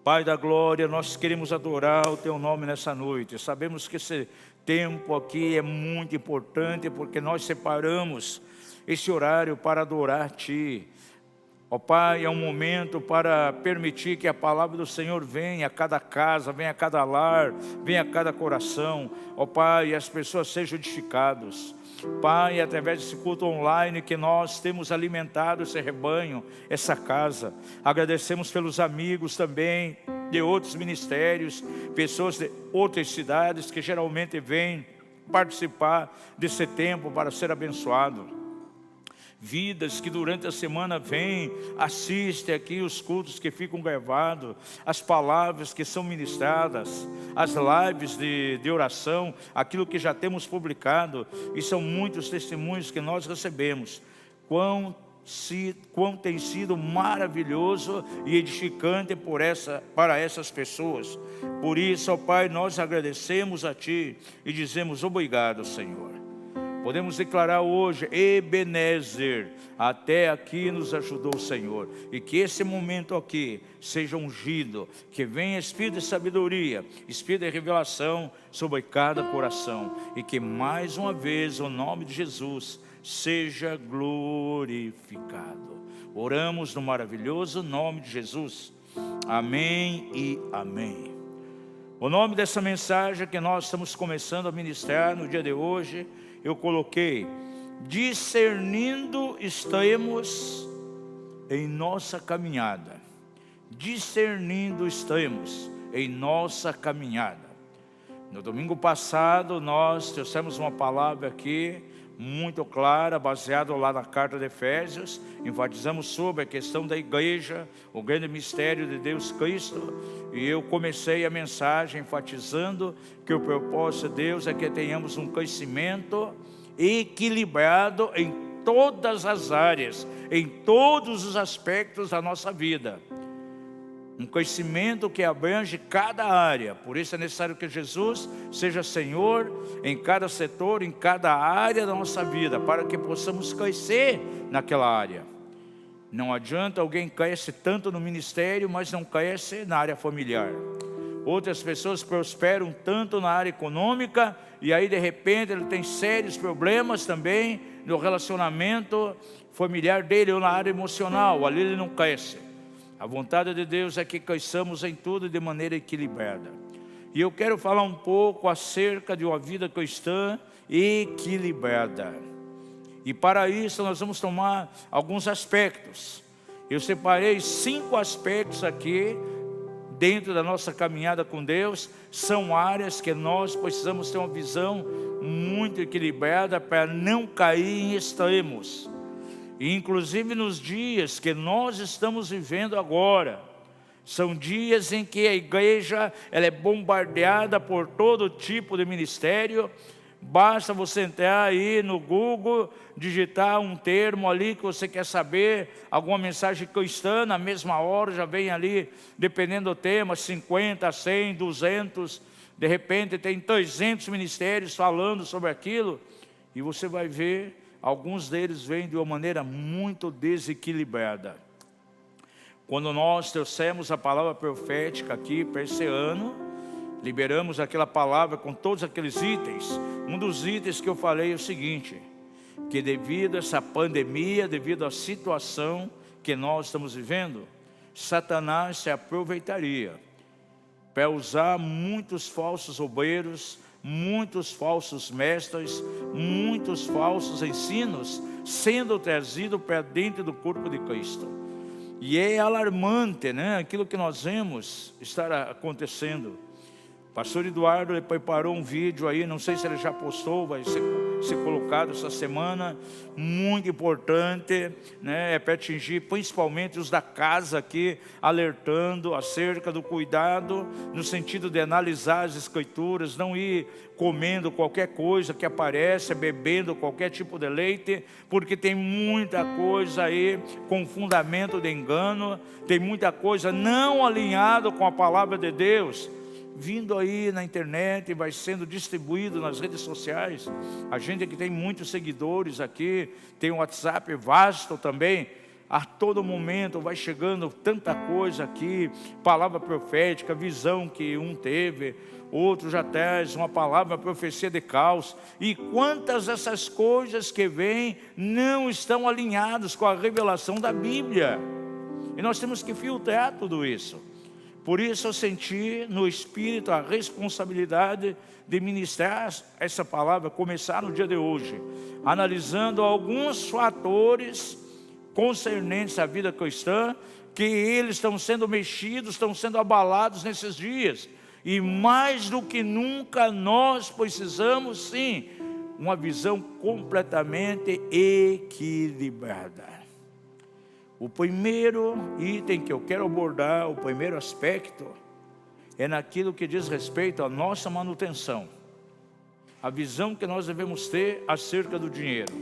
Pai da glória, nós queremos adorar o Teu nome nessa noite. Sabemos que esse tempo aqui é muito importante, porque nós separamos esse horário para adorar Ti. Ó Pai, é um momento para permitir que a palavra do Senhor venha a cada casa, venha a cada lar, venha a cada coração. Ó Pai, e as pessoas sejam edificadas. Pai, através desse culto online que nós temos alimentado esse rebanho, essa casa. Agradecemos pelos amigos também de outros ministérios, pessoas de outras cidades que geralmente vêm participar desse tempo para ser abençoado. Vidas que durante a semana vêm, assistem aqui os cultos que ficam gravados, as palavras que são ministradas, as lives de oração, aquilo que já temos publicado, e são muitos testemunhos que nós recebemos. Quão tem sido maravilhoso e edificante para essas pessoas. Por isso, ó Pai, nós agradecemos a Ti e dizemos obrigado, Senhor. Podemos declarar hoje, Ebenezer, até aqui nos ajudou o Senhor. E que esse momento aqui seja ungido, que venha espírito de sabedoria, espírito de revelação sobre cada coração. E que mais uma vez o nome de Jesus seja glorificado. Oramos no maravilhoso nome de Jesus. Amém e amém. O nome dessa mensagem que nós estamos começando a ministrar no dia de hoje, eu coloquei: discernindo estamos em nossa caminhada. Discernindo estamos em nossa caminhada. No domingo passado nós trouxemos uma palavra aqui muito clara, baseada lá na carta de Efésios. Enfatizamos sobre a questão da igreja, o grande mistério de Deus Cristo. E eu comecei a mensagem enfatizando que o propósito de Deus é que tenhamos um crescimento equilibrado em todas as áreas, em todos os aspectos da nossa vida. Um crescimento que abrange cada área. Por isso é necessário que Jesus seja Senhor em cada setor, em cada área da nossa vida, para que possamos crescer naquela área. Não adianta alguém crescer tanto no ministério, mas não cresce na área familiar. Outras pessoas prosperam tanto na área econômica, e aí de repente ele tem sérios problemas também no relacionamento familiar dele, ou na área emocional, ali ele não cresce. A vontade de Deus é que cresçamos em tudo de maneira equilibrada. E eu quero falar um pouco acerca de uma vida cristã equilibrada. E para isso nós vamos tomar alguns aspectos. Eu separei 5 aspectos aqui, dentro da nossa caminhada com Deus. São áreas que nós precisamos ter uma visão muito equilibrada para não cair em extremos. E inclusive nos dias que nós estamos vivendo agora, são dias em que a igreja ela é bombardeada por todo tipo de ministério. Basta você entrar aí no Google, digitar um termo ali que você quer saber, alguma mensagem cristã, na mesma hora já vem ali, dependendo do tema, 50, 100, 200, de repente tem 300 ministérios falando sobre aquilo, e você vai ver, alguns deles vêm de uma maneira muito desequilibrada. Quando nós trouxemos a palavra profética aqui para esse ano, liberamos aquela palavra com todos aqueles itens. Um dos itens que eu falei é o seguinte: que devido a essa pandemia, devido à situação que nós estamos vivendo, Satanás se aproveitaria para usar muitos falsos obreiros, muitos falsos mestres, muitos falsos ensinos sendo trazidos para dentro do corpo de Cristo. E é alarmante, né? Aquilo que nós vemos estar acontecendo. Pastor Eduardo ele preparou um vídeo aí, não sei se ele já postou, vai ser colocado essa semana, muito importante, né? É para atingir principalmente os da casa aqui, alertando acerca do cuidado, no sentido de analisar as escrituras, não ir comendo qualquer coisa que aparece, bebendo qualquer tipo de leite, porque tem muita coisa aí com fundamento de engano, tem muita coisa não alinhada com a palavra de Deus, vindo aí na internet, vai sendo distribuído nas redes sociais. A gente que tem muitos seguidores aqui, tem um WhatsApp vasto também, a todo momento vai chegando tanta coisa aqui, palavra profética, visão que um teve, outro já traz uma palavra, uma profecia de caos. E quantas dessas coisas que vêm não estão alinhadas com a revelação da Bíblia. E nós temos que filtrar tudo isso. Por isso eu senti no Espírito a responsabilidade de ministrar essa palavra, começar no dia de hoje, analisando alguns fatores concernentes à vida cristã, que eles estão sendo mexidos, estão sendo abalados nesses dias. E mais do que nunca nós precisamos sim, uma visão completamente equilibrada. O primeiro item que eu quero abordar, o primeiro aspecto, é naquilo que diz respeito à nossa manutenção. A visão que nós devemos ter acerca do dinheiro.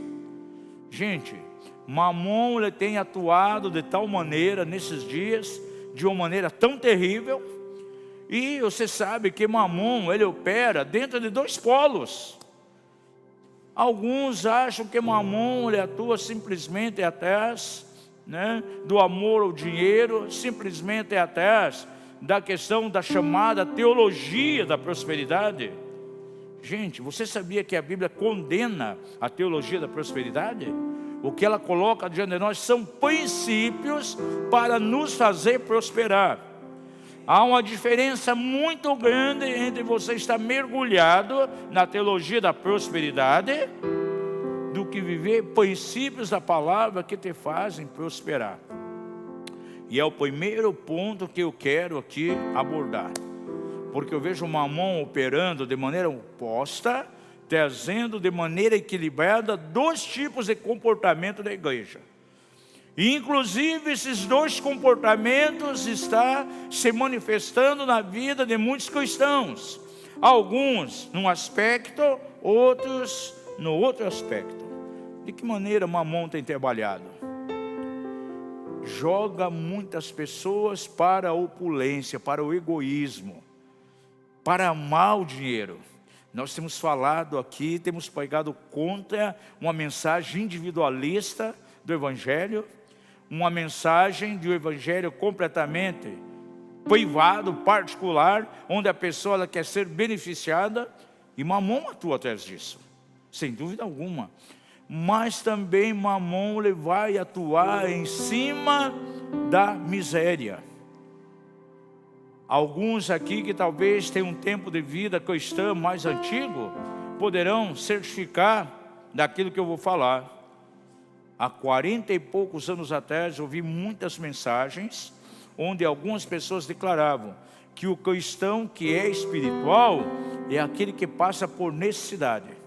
Gente, Mamon ele tem atuado de tal maneira nesses dias, de uma maneira tão terrível. E você sabe que Mamon ele opera dentro de dois polos. Alguns acham que Mamon ele atua simplesmente atrás do amor ao dinheiro, simplesmente atrás da questão da chamada teologia da prosperidade. Gente, você sabia que a Bíblia condena a teologia da prosperidade? O que ela coloca diante de nós são princípios para nos fazer prosperar. Há uma diferença muito grande entre você estar mergulhado na teologia da prosperidade do que viver princípios da palavra que te fazem prosperar. E é o primeiro ponto que eu quero aqui abordar, porque eu vejo Mamon operando de maneira oposta, trazendo de maneira equilibrada dois tipos de comportamento da igreja. E inclusive esses dois comportamentos estão se manifestando na vida de muitos cristãos. Alguns num aspecto, outros no outro aspecto. De que maneira Mamon tem trabalhado? Joga muitas pessoas para a opulência, para o egoísmo, para amar o dinheiro. Nós temos falado aqui, temos pregado contra uma mensagem individualista do Evangelho, uma mensagem de um Evangelho completamente privado, particular, onde a pessoa ela quer ser beneficiada, e Mamon atua atrás disso, sem dúvida alguma. Mas também Mamon ele vai atuar em cima da miséria. Alguns aqui que talvez tenham um tempo de vida cristã mais antigo, poderão certificar daquilo que eu vou falar. Há 40 e poucos anos atrás, eu vi muitas mensagens, onde algumas pessoas declaravam que o cristão que é espiritual, é aquele que passa por necessidade.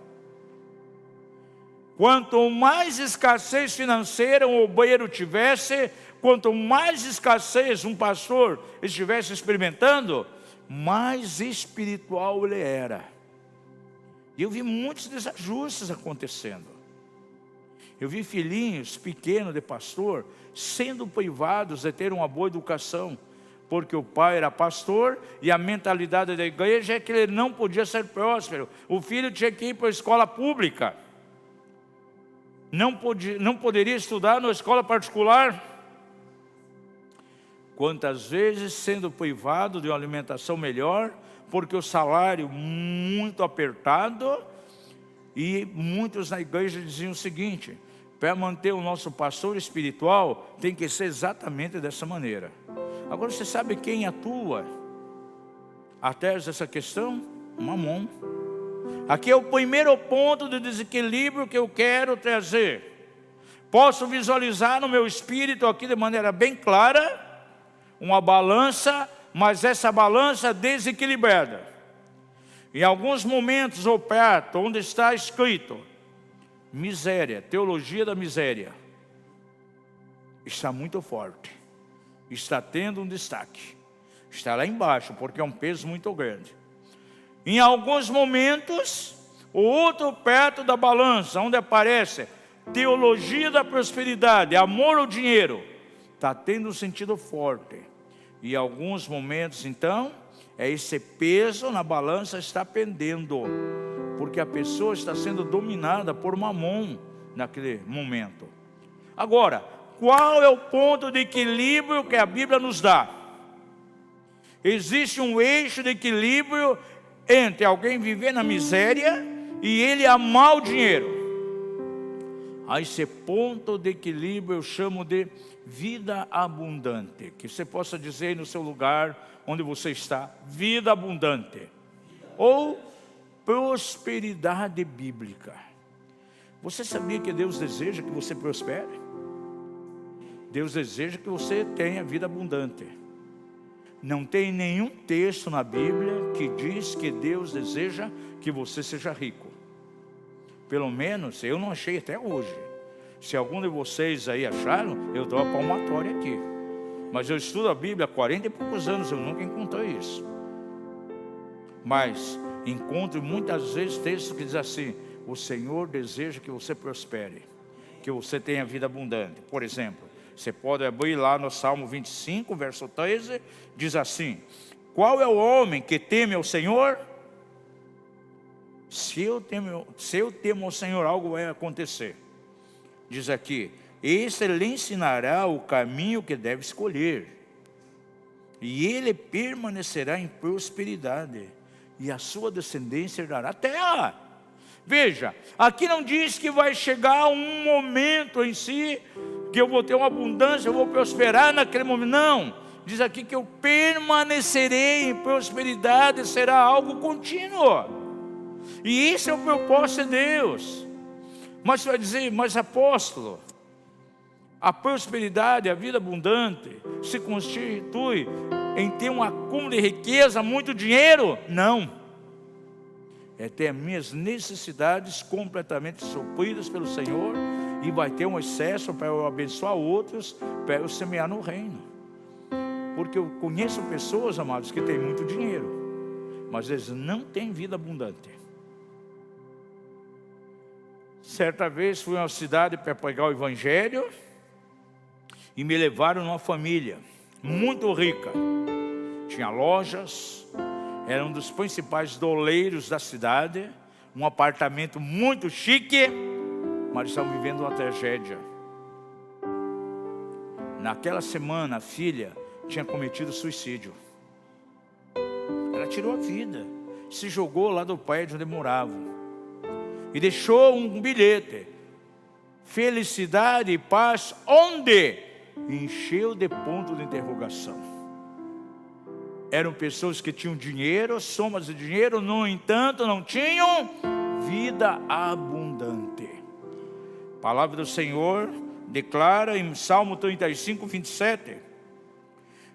Quanto mais escassez financeira um obreiro tivesse, quanto mais escassez um pastor estivesse experimentando, mais espiritual ele era. E eu vi muitos desajustes acontecendo. Eu vi filhinhos pequenos de pastor sendo privados de ter uma boa educação, porque o pai era pastor e a mentalidade da igreja é que ele não podia ser próspero. O filho tinha que ir para a escola pública. Não poderia estudar na escola particular. Quantas vezes sendo privado de uma alimentação melhor, porque o salário muito apertado, e muitos na igreja diziam o seguinte: para manter o nosso pastor espiritual, tem que ser exatamente dessa maneira. Agora você sabe quem atua atrás dessa questão? Mamon. Aqui é o primeiro ponto de desequilíbrio que eu quero trazer. Posso visualizar no meu espírito aqui de maneira bem clara uma balança, mas essa balança desequilibrada. Em alguns momentos o prato onde está escrito miséria, teologia da miséria, está muito forte, está tendo um destaque, está lá embaixo, porque é um peso muito grande. Em alguns momentos, o outro prato da balança, onde aparece teologia da prosperidade, amor ao dinheiro, está tendo um sentido forte. E em alguns momentos, então, esse peso na balança está pendendo, porque a pessoa está sendo dominada por Mamon naquele momento. Agora, qual é o ponto de equilíbrio que a Bíblia nos dá? Existe um eixo de equilíbrio entre alguém viver na miséria e ele amar o dinheiro. A esse ponto de equilíbrio eu chamo de vida abundante. Que você possa dizer aí no seu lugar onde você está: vida abundante. Ou prosperidade bíblica. Você sabia que Deus deseja que você prospere? Deus deseja que você tenha vida abundante. Não tem nenhum texto na Bíblia que diz que Deus deseja que você seja rico. Pelo menos eu não achei até hoje. Se algum de vocês aí acharam, eu dou a palmatória aqui. Mas eu estudo a Bíblia há 40 e poucos anos, eu nunca encontrei isso. Mas encontro muitas vezes textos que dizem assim: o Senhor deseja que você prospere, que você tenha vida abundante. Por exemplo, você pode abrir lá no Salmo 25, verso 13, diz assim: qual é o homem que teme ao Senhor? Se eu temo ao Senhor, algo vai acontecer. Diz aqui: esse lhe ensinará o caminho que deve escolher, e ele permanecerá em prosperidade, e a sua descendência herdará a terra. Veja, aqui não diz que vai chegar um momento em si que eu vou ter uma abundância, eu vou prosperar naquele momento. Não, diz aqui que eu permanecerei em prosperidade, será algo contínuo. E esse é o propósito de Deus. Mas você vai dizer: mas apóstolo, a prosperidade, a vida abundante se constitui em ter um acúmulo de riqueza, muito dinheiro? Não. É ter minhas necessidades completamente supridas pelo Senhor, e vai ter um excesso para eu abençoar outros, para eu semear no reino. Porque eu conheço pessoas, amados, que têm muito dinheiro, mas eles não têm vida abundante. Certa vez fui a uma cidade para pregar o Evangelho, e me levaram numa família muito rica. Tinha lojas, era um dos principais doleiros da cidade, um apartamento muito chique, mas estavam vivendo uma tragédia. Naquela semana a filha tinha cometido suicídio. Ela tirou a vida, se jogou lá do prédio onde moravam, e deixou um bilhete: felicidade e paz onde? Encheu de ponto de interrogação. Eram pessoas que tinham dinheiro, somas de dinheiro, no entanto não tinham vida abundante. A palavra do Senhor declara em Salmo 35, 27: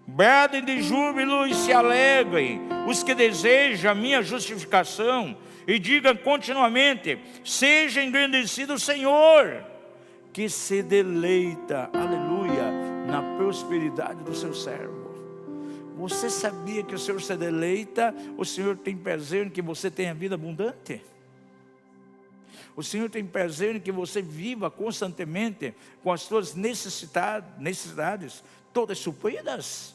bradem de júbilo e se alegrem os que desejam a minha justificação, e digam continuamente: seja engrandecido o Senhor, que se deleita, aleluia, na prosperidade do seu servo. Você sabia que o Senhor se deleita? O Senhor tem prazer em que você tenha vida abundante? O Senhor tem prazer em que você viva constantemente com as suas necessidades todas supridas?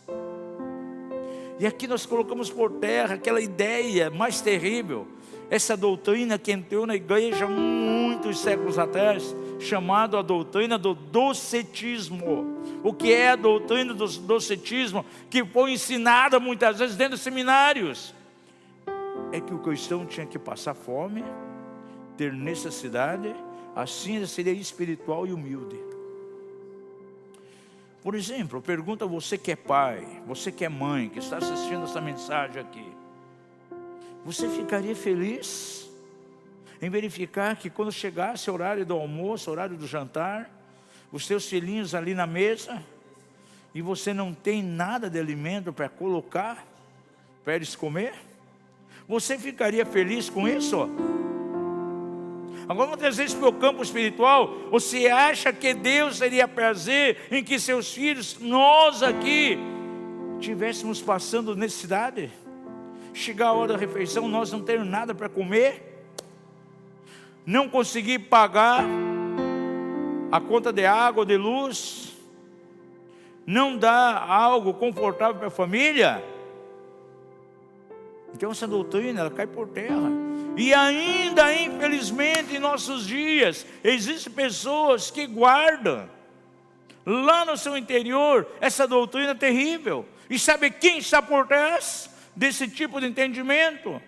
E aqui nós colocamos por terra aquela ideia mais terrível, essa doutrina que entrou na igreja muitos séculos atrás, chamada a doutrina do docetismo. O que é a doutrina do docetismo? Que foi ensinada muitas vezes dentro de seminários. É que o cristão tinha que passar fome, ter necessidade, assim ele seria espiritual e humilde. Por exemplo, eu pergunto a você que é pai, você que é mãe, que está assistindo essa mensagem aqui: você ficaria feliz em verificar que quando chegasse o horário do almoço, o horário do jantar, os seus filhinhos ali na mesa, e você não tem nada de alimento para colocar, para eles comer? Você ficaria feliz com isso? Agora vamos trazer isso para o campo espiritual. Você acha que Deus teria prazer em que seus filhos, nós aqui, estivéssemos passando necessidade? Chegar a hora da refeição, nós não temos nada para comer, não conseguir pagar a conta de água, de luz, não dá algo confortável para a família? Então essa doutrina, ela cai por terra. E ainda, infelizmente, em nossos dias, existem pessoas que guardam lá no seu interior, essa doutrina terrível. E sabe quem está por trás desse tipo de entendimento,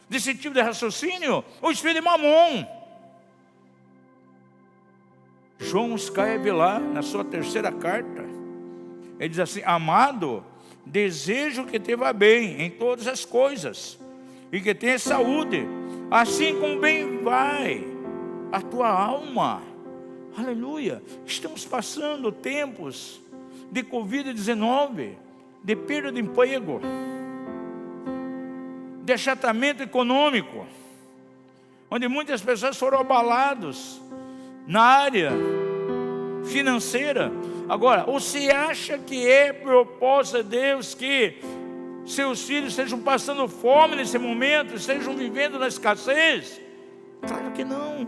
desse tipo de raciocínio? O espírito de Mamon. João escreve lá na sua terceira carta, ele diz assim: amado, desejo que te vá bem em todas as coisas, e que tenha saúde, assim como bem vai a tua alma. Aleluia. Estamos passando tempos de Covid-19, de perda de emprego, de achatamento econômico, onde muitas pessoas foram abaladas na área financeira. Agora, você acha que é propósito de Deus que seus filhos estejam passando fome nesse momento, estejam vivendo na escassez? Claro que não.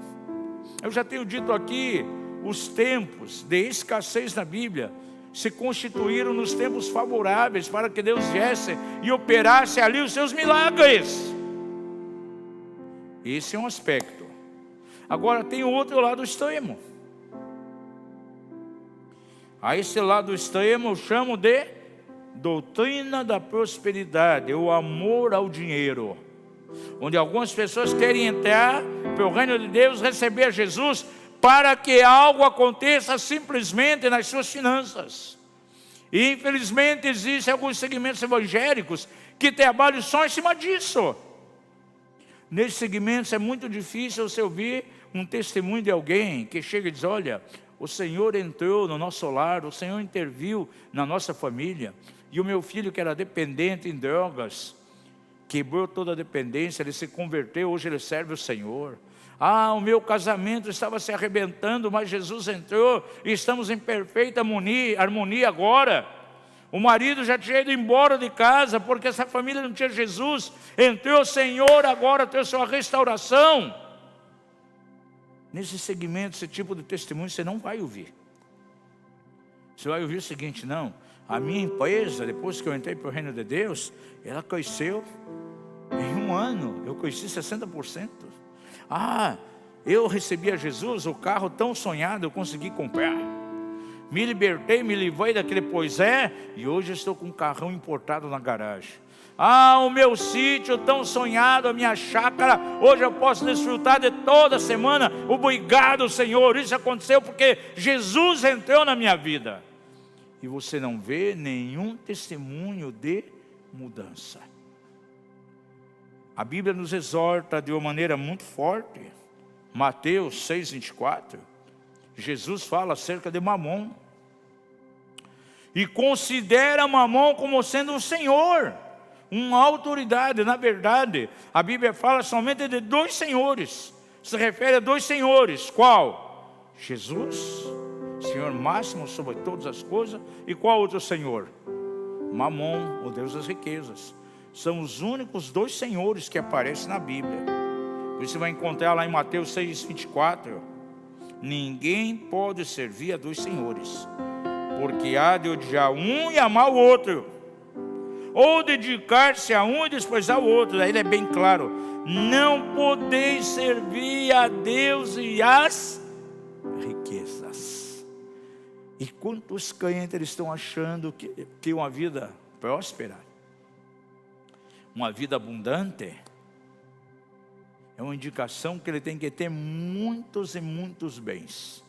Eu já tenho dito aqui, os tempos de escassez na Bíblia se constituíram nos tempos favoráveis para que Deus viesse e operasse ali os seus milagres. Esse é um aspecto. Agora tem o outro lado extremo. A esse lado extremo eu chamo de doutrina da prosperidade, o amor ao dinheiro, onde algumas pessoas querem entrar para o reino de Deus, receber a Jesus, para que algo aconteça simplesmente nas suas finanças. E infelizmente existem alguns segmentos evangélicos que trabalham só em cima disso. Nesses segmentos é muito difícil você ouvir um testemunho de alguém que chega e diz: olha, o Senhor entrou no nosso lar, o Senhor interviu na nossa família, e o meu filho, que era dependente em drogas, quebrou toda a dependência, ele se converteu, hoje ele serve o Senhor. Ah, o meu casamento estava se arrebentando, mas Jesus entrou e estamos em perfeita harmonia agora. O marido já tinha ido embora de casa porque essa família não tinha Jesus. Entrou o Senhor, agora tem a sua restauração. Nesse segmento, esse tipo de testemunho você não vai ouvir. Você vai ouvir o seguinte: não, a minha empresa, depois que eu entrei para o reino de Deus, ela cresceu em um ano, eu cresci 60%. Ah, eu recebi a Jesus, o carro tão sonhado eu consegui comprar. Me libertei, me livrei daquele poisé, e hoje eu estou com um carrão importado na garagem. Ah, o meu sítio tão sonhado, a minha chácara, hoje eu posso desfrutar de toda semana. Obrigado, Senhor, isso aconteceu porque Jesus entrou na minha vida. E você não vê nenhum testemunho de mudança. A Bíblia nos exorta de uma maneira muito forte. Mateus 6,24, Jesus fala acerca de Mamon. E considera Mamon como sendo um senhor, uma autoridade. Na verdade, a Bíblia fala somente de dois senhores. Se refere a dois senhores. Qual? Jesus, Senhor máximo sobre todas as coisas. E qual outro senhor? Mamon, o Deus das riquezas. São os únicos dois senhores que aparecem na Bíblia. Você vai encontrar lá em Mateus 6,24. Ninguém pode servir a dois senhores, porque há de odiar um e amar o outro, ou dedicar-se a um e desprezar o outro. Aí ele é bem claro: não podeis servir a Deus e às riquezas. E quantos crentes eles estão achando que uma vida próspera, uma vida abundante, é uma indicação que ele tem que ter muitos e muitos bens,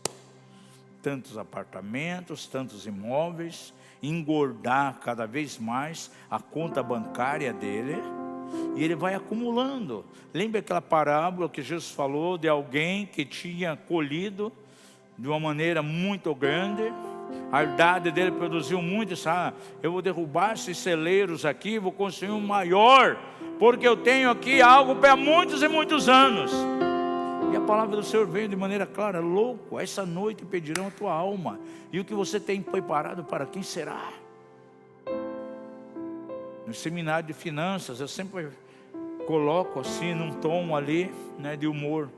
tantos apartamentos, tantos imóveis, engordar cada vez mais a conta bancária dele, e ele vai acumulando. Lembra aquela parábola que Jesus falou de alguém que tinha colhido de uma maneira muito grande? A herdade dele produziu muito. Disse: eu vou derrubar esses celeiros aqui, vou construir um maior, porque eu tenho aqui algo para muitos e muitos anos. E a palavra do Senhor veio de maneira clara: louco, essa noite pedirão a tua alma, e o que você tem preparado para quem será? No seminário de finanças, eu sempre coloco assim num tom ali, né, de humor.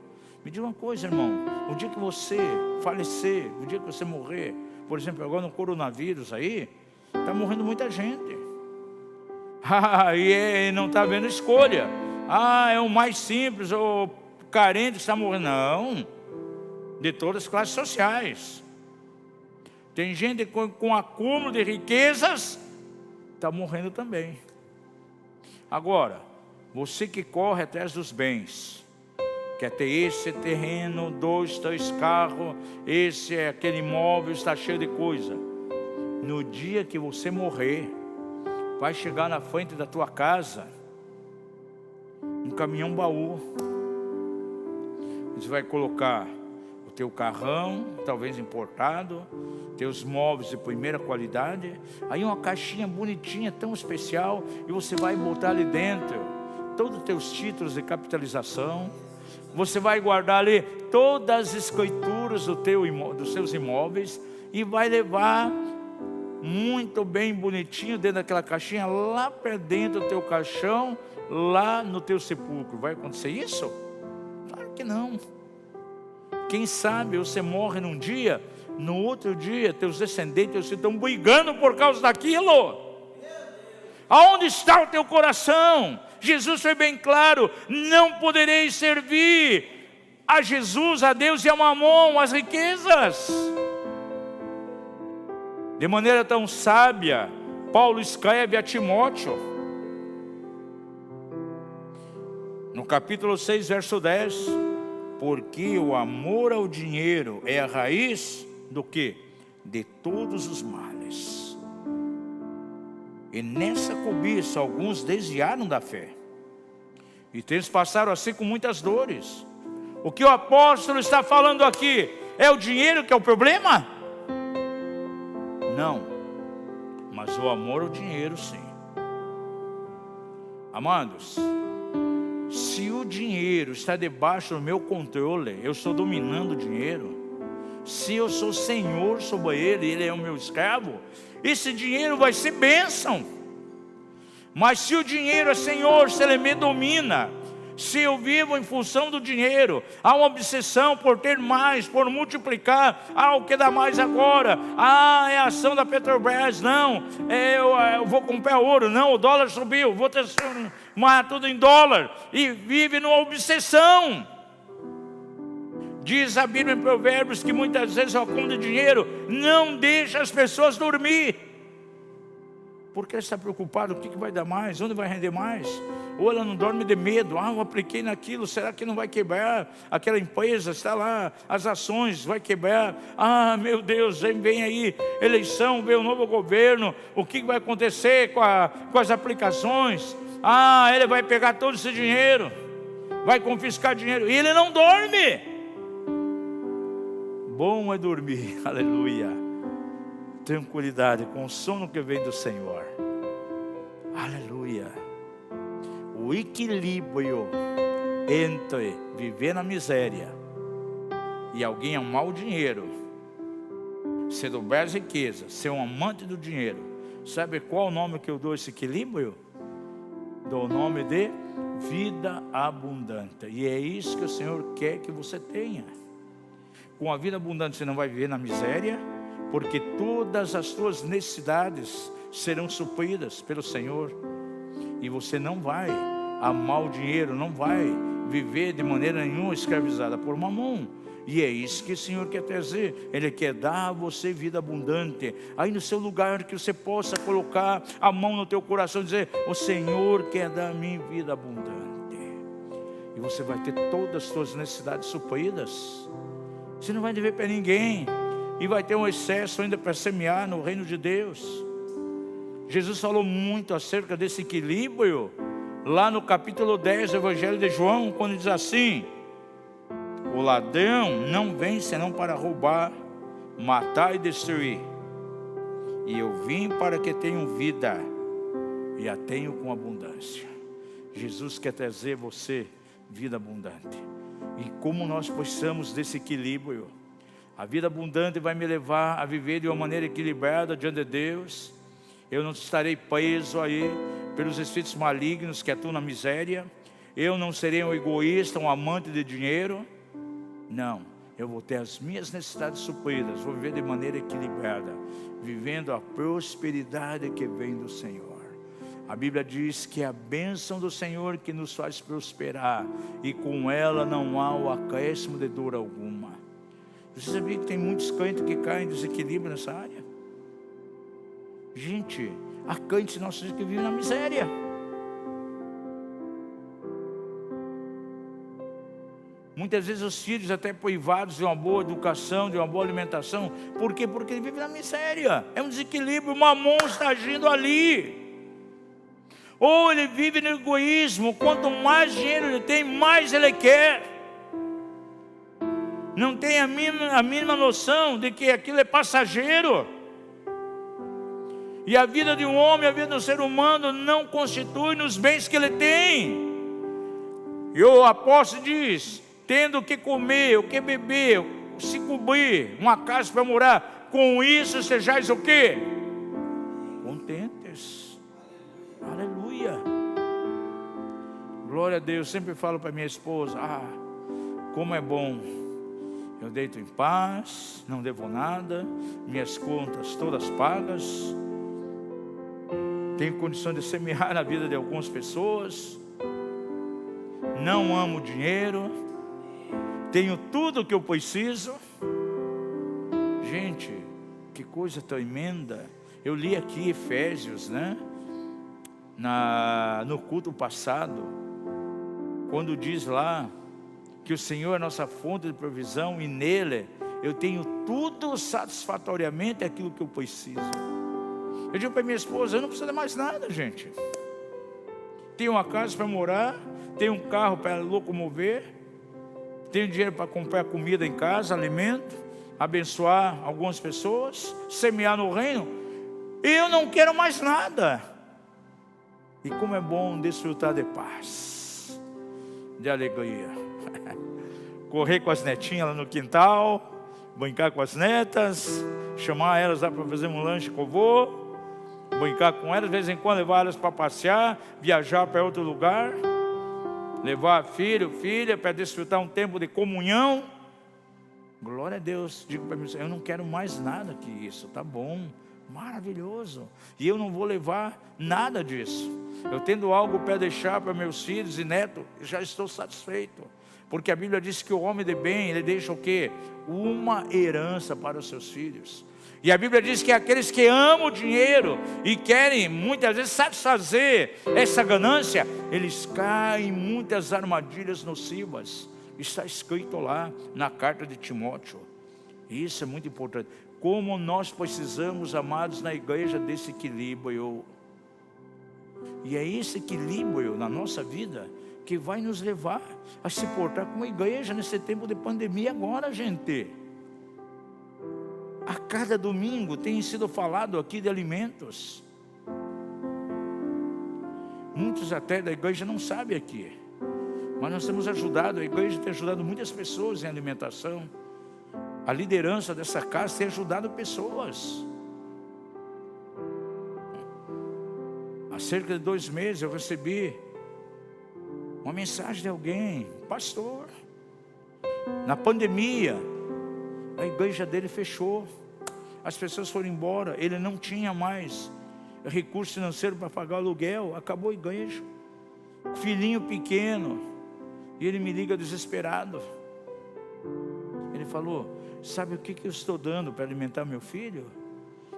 Me diga uma coisa, irmão: o dia que você falecer, o dia que você morrer, por exemplo, agora no coronavírus aí, está morrendo muita gente. E não está havendo escolha. É o mais simples, o carente que está morrendo. Não, de todas as classes sociais. Tem gente com acúmulo de riquezas, está morrendo também. Agora, você que corre atrás dos bens, quer ter esse terreno, 2, 3 carros, esse é aquele imóvel, está cheio de coisa. No dia que você morrer, vai chegar na frente da tua casa um caminhão baú. Você vai colocar o teu carrão, talvez importado, teus móveis de primeira qualidade, aí uma caixinha bonitinha, tão especial, e você vai botar ali dentro todos os teus títulos de capitalização. Você vai guardar ali todas as escrituras dos seus imóveis e vai levar muito bem bonitinho dentro daquela caixinha lá para dentro do teu caixão, lá no teu sepulcro. Vai acontecer isso? Claro que não. Quem sabe você morre num dia, no outro dia teus descendentes estão brigando por causa daquilo. Aonde está o teu coração? Jesus foi bem claro: não podereis servir a Jesus, a Deus e a Mamon, as riquezas. De maneira tão sábia, Paulo escreve a Timóteo, no capítulo 6, verso 10, porque o amor ao dinheiro é a raiz do quê? De todos os males. E nessa cobiça alguns desviaram da fé, e eles passaram assim com muitas dores. O que o apóstolo está falando aqui, é o dinheiro que é o problema? Não, mas o amor ao dinheiro sim. Amados, se o dinheiro está debaixo do meu controle, eu estou dominando o dinheiro, se eu sou senhor sobre ele, ele é o meu escravo, esse dinheiro vai ser bênção. Mas se o dinheiro é senhor, se ele me domina, se eu vivo em função do dinheiro, há uma obsessão por ter mais, por multiplicar, o que dá mais agora, é a ação da Petrobras, não, eu vou comprar ouro, não, o dólar subiu, vou transformar tudo em dólar, e vive numa obsessão. Diz a Bíblia em Provérbios que muitas vezes o acúmulo de dinheiro não deixa as pessoas dormir, porque ela está preocupada: o que vai dar mais, onde vai render mais? Ou ela não dorme de medo: eu apliquei naquilo, será que não vai quebrar? Aquela empresa está lá, as ações vai quebrar, meu Deus, vem aí eleição, vem o novo governo, o que vai acontecer com as aplicações? Ele vai pegar todo esse dinheiro, vai confiscar dinheiro, e ele não dorme. Bom é dormir, aleluia, tranquilidade, com o sono que vem do Senhor, aleluia. O equilíbrio entre viver na miséria e alguém amar o dinheiro, ser dobrar as riquezas, ser um amante do dinheiro, sabe qual o nome que eu dou a esse equilíbrio? Dou o nome de vida abundante. E é isso que o Senhor quer que você tenha. Com a vida abundante você não vai viver na miséria, porque todas as suas necessidades serão supridas pelo Senhor, e você não vai amar o dinheiro, não vai viver de maneira nenhuma escravizada por Mamon. E é isso que o Senhor quer trazer. Ele quer dar a você vida abundante, aí no seu lugar, que você possa colocar a mão no teu coração e dizer: o Senhor quer dar a mim vida abundante, e você vai ter todas as suas necessidades supridas. Você não vai dever para ninguém, e vai ter um excesso ainda para semear no reino de Deus. Jesus falou muito acerca desse equilíbrio lá no capítulo 10 do Evangelho de João, quando diz assim: o ladrão não vem senão para roubar, matar e destruir, e eu vim para que tenham vida e a tenham com abundância. Jesus quer trazer você vida abundante, e como nós precisamos desse equilíbrio. A vida abundante vai me levar a viver de uma maneira equilibrada diante de Deus. Eu não estarei preso aí pelos espíritos malignos que atuam na miséria. Eu não serei um egoísta, um amante de dinheiro. Não, eu vou ter as minhas necessidades supridas, vou viver de maneira equilibrada, vivendo a prosperidade que vem do Senhor. A Bíblia diz que é a bênção do Senhor que nos faz prosperar, e com ela não há o acréscimo de dor alguma. Você sabia que tem muitos crentes que caem em desequilíbrio nessa área? Gente, há crentes nossos que vivem na miséria. Muitas vezes os filhos até privados de uma boa educação, de uma boa alimentação. Por quê? Porque ele vive na miséria. É um desequilíbrio, o mamão está agindo ali. Ou ele vive no egoísmo, quanto mais dinheiro ele tem, mais ele quer. Não tem a mínima noção de que aquilo é passageiro. E a vida de um homem, a vida de um ser humano não constitui nos bens que ele tem. E o apóstolo diz, tendo o que comer, o que beber, se cobrir, uma casa para morar, com isso sejais o quê? Contentes. Aleluia. Glória a Deus. Sempre falo para minha esposa, como é bom. Eu deito em paz, não devo nada, minhas contas todas pagas, tenho condição de semear na vida de algumas pessoas, não amo dinheiro, tenho tudo o que eu preciso. Gente, que coisa tremenda. Eu li aqui Efésios, no culto passado, quando diz lá que o Senhor é nossa fonte de provisão e nele eu tenho tudo satisfatoriamente aquilo que eu preciso. Eu digo para minha esposa, eu não preciso de mais nada, gente. Tenho uma casa para morar, tenho um carro para locomover, tenho dinheiro para comprar comida em casa, alimento, abençoar algumas pessoas, semear no reino, e eu não quero mais nada. E como é bom desfrutar de paz, de alegria. Correr com as netinhas lá no quintal, brincar com as netas, chamar elas lá para fazer um lanche com o vô, brincar com elas, de vez em quando levar elas para passear, viajar para outro lugar, levar filho, filha, para desfrutar um tempo de comunhão. Glória a Deus. Digo para mim, eu não quero mais nada que isso, tá bom, maravilhoso, e eu não vou levar nada disso. Eu tendo algo para deixar para meus filhos e netos, já estou satisfeito. Porque a Bíblia diz que o homem de bem, ele deixa o quê? Uma herança para os seus filhos. E a Bíblia diz que aqueles que amam o dinheiro e querem muitas vezes satisfazer essa ganância, eles caem em muitas armadilhas nocivas. Está escrito lá na carta de Timóteo. Isso é muito importante. Como nós precisamos, amados, na igreja, desse equilíbrio. E é esse equilíbrio na nossa vida que vai nos levar a se portar como igreja nesse tempo de pandemia agora, gente. A cada domingo tem sido falado aqui de alimentos. Muitos até da igreja não sabem aqui, mas nós temos ajudado, a igreja tem ajudado muitas pessoas em alimentação. A liderança dessa casa tem ajudado pessoas. Há cerca de 2 meses eu recebi uma mensagem de alguém, pastor, na pandemia, a igreja dele fechou, as pessoas foram embora, ele não tinha mais recurso financeiro para pagar o aluguel, acabou a igreja, filhinho pequeno, e ele me liga desesperado. Ele falou, sabe o que eu estou dando para alimentar meu filho?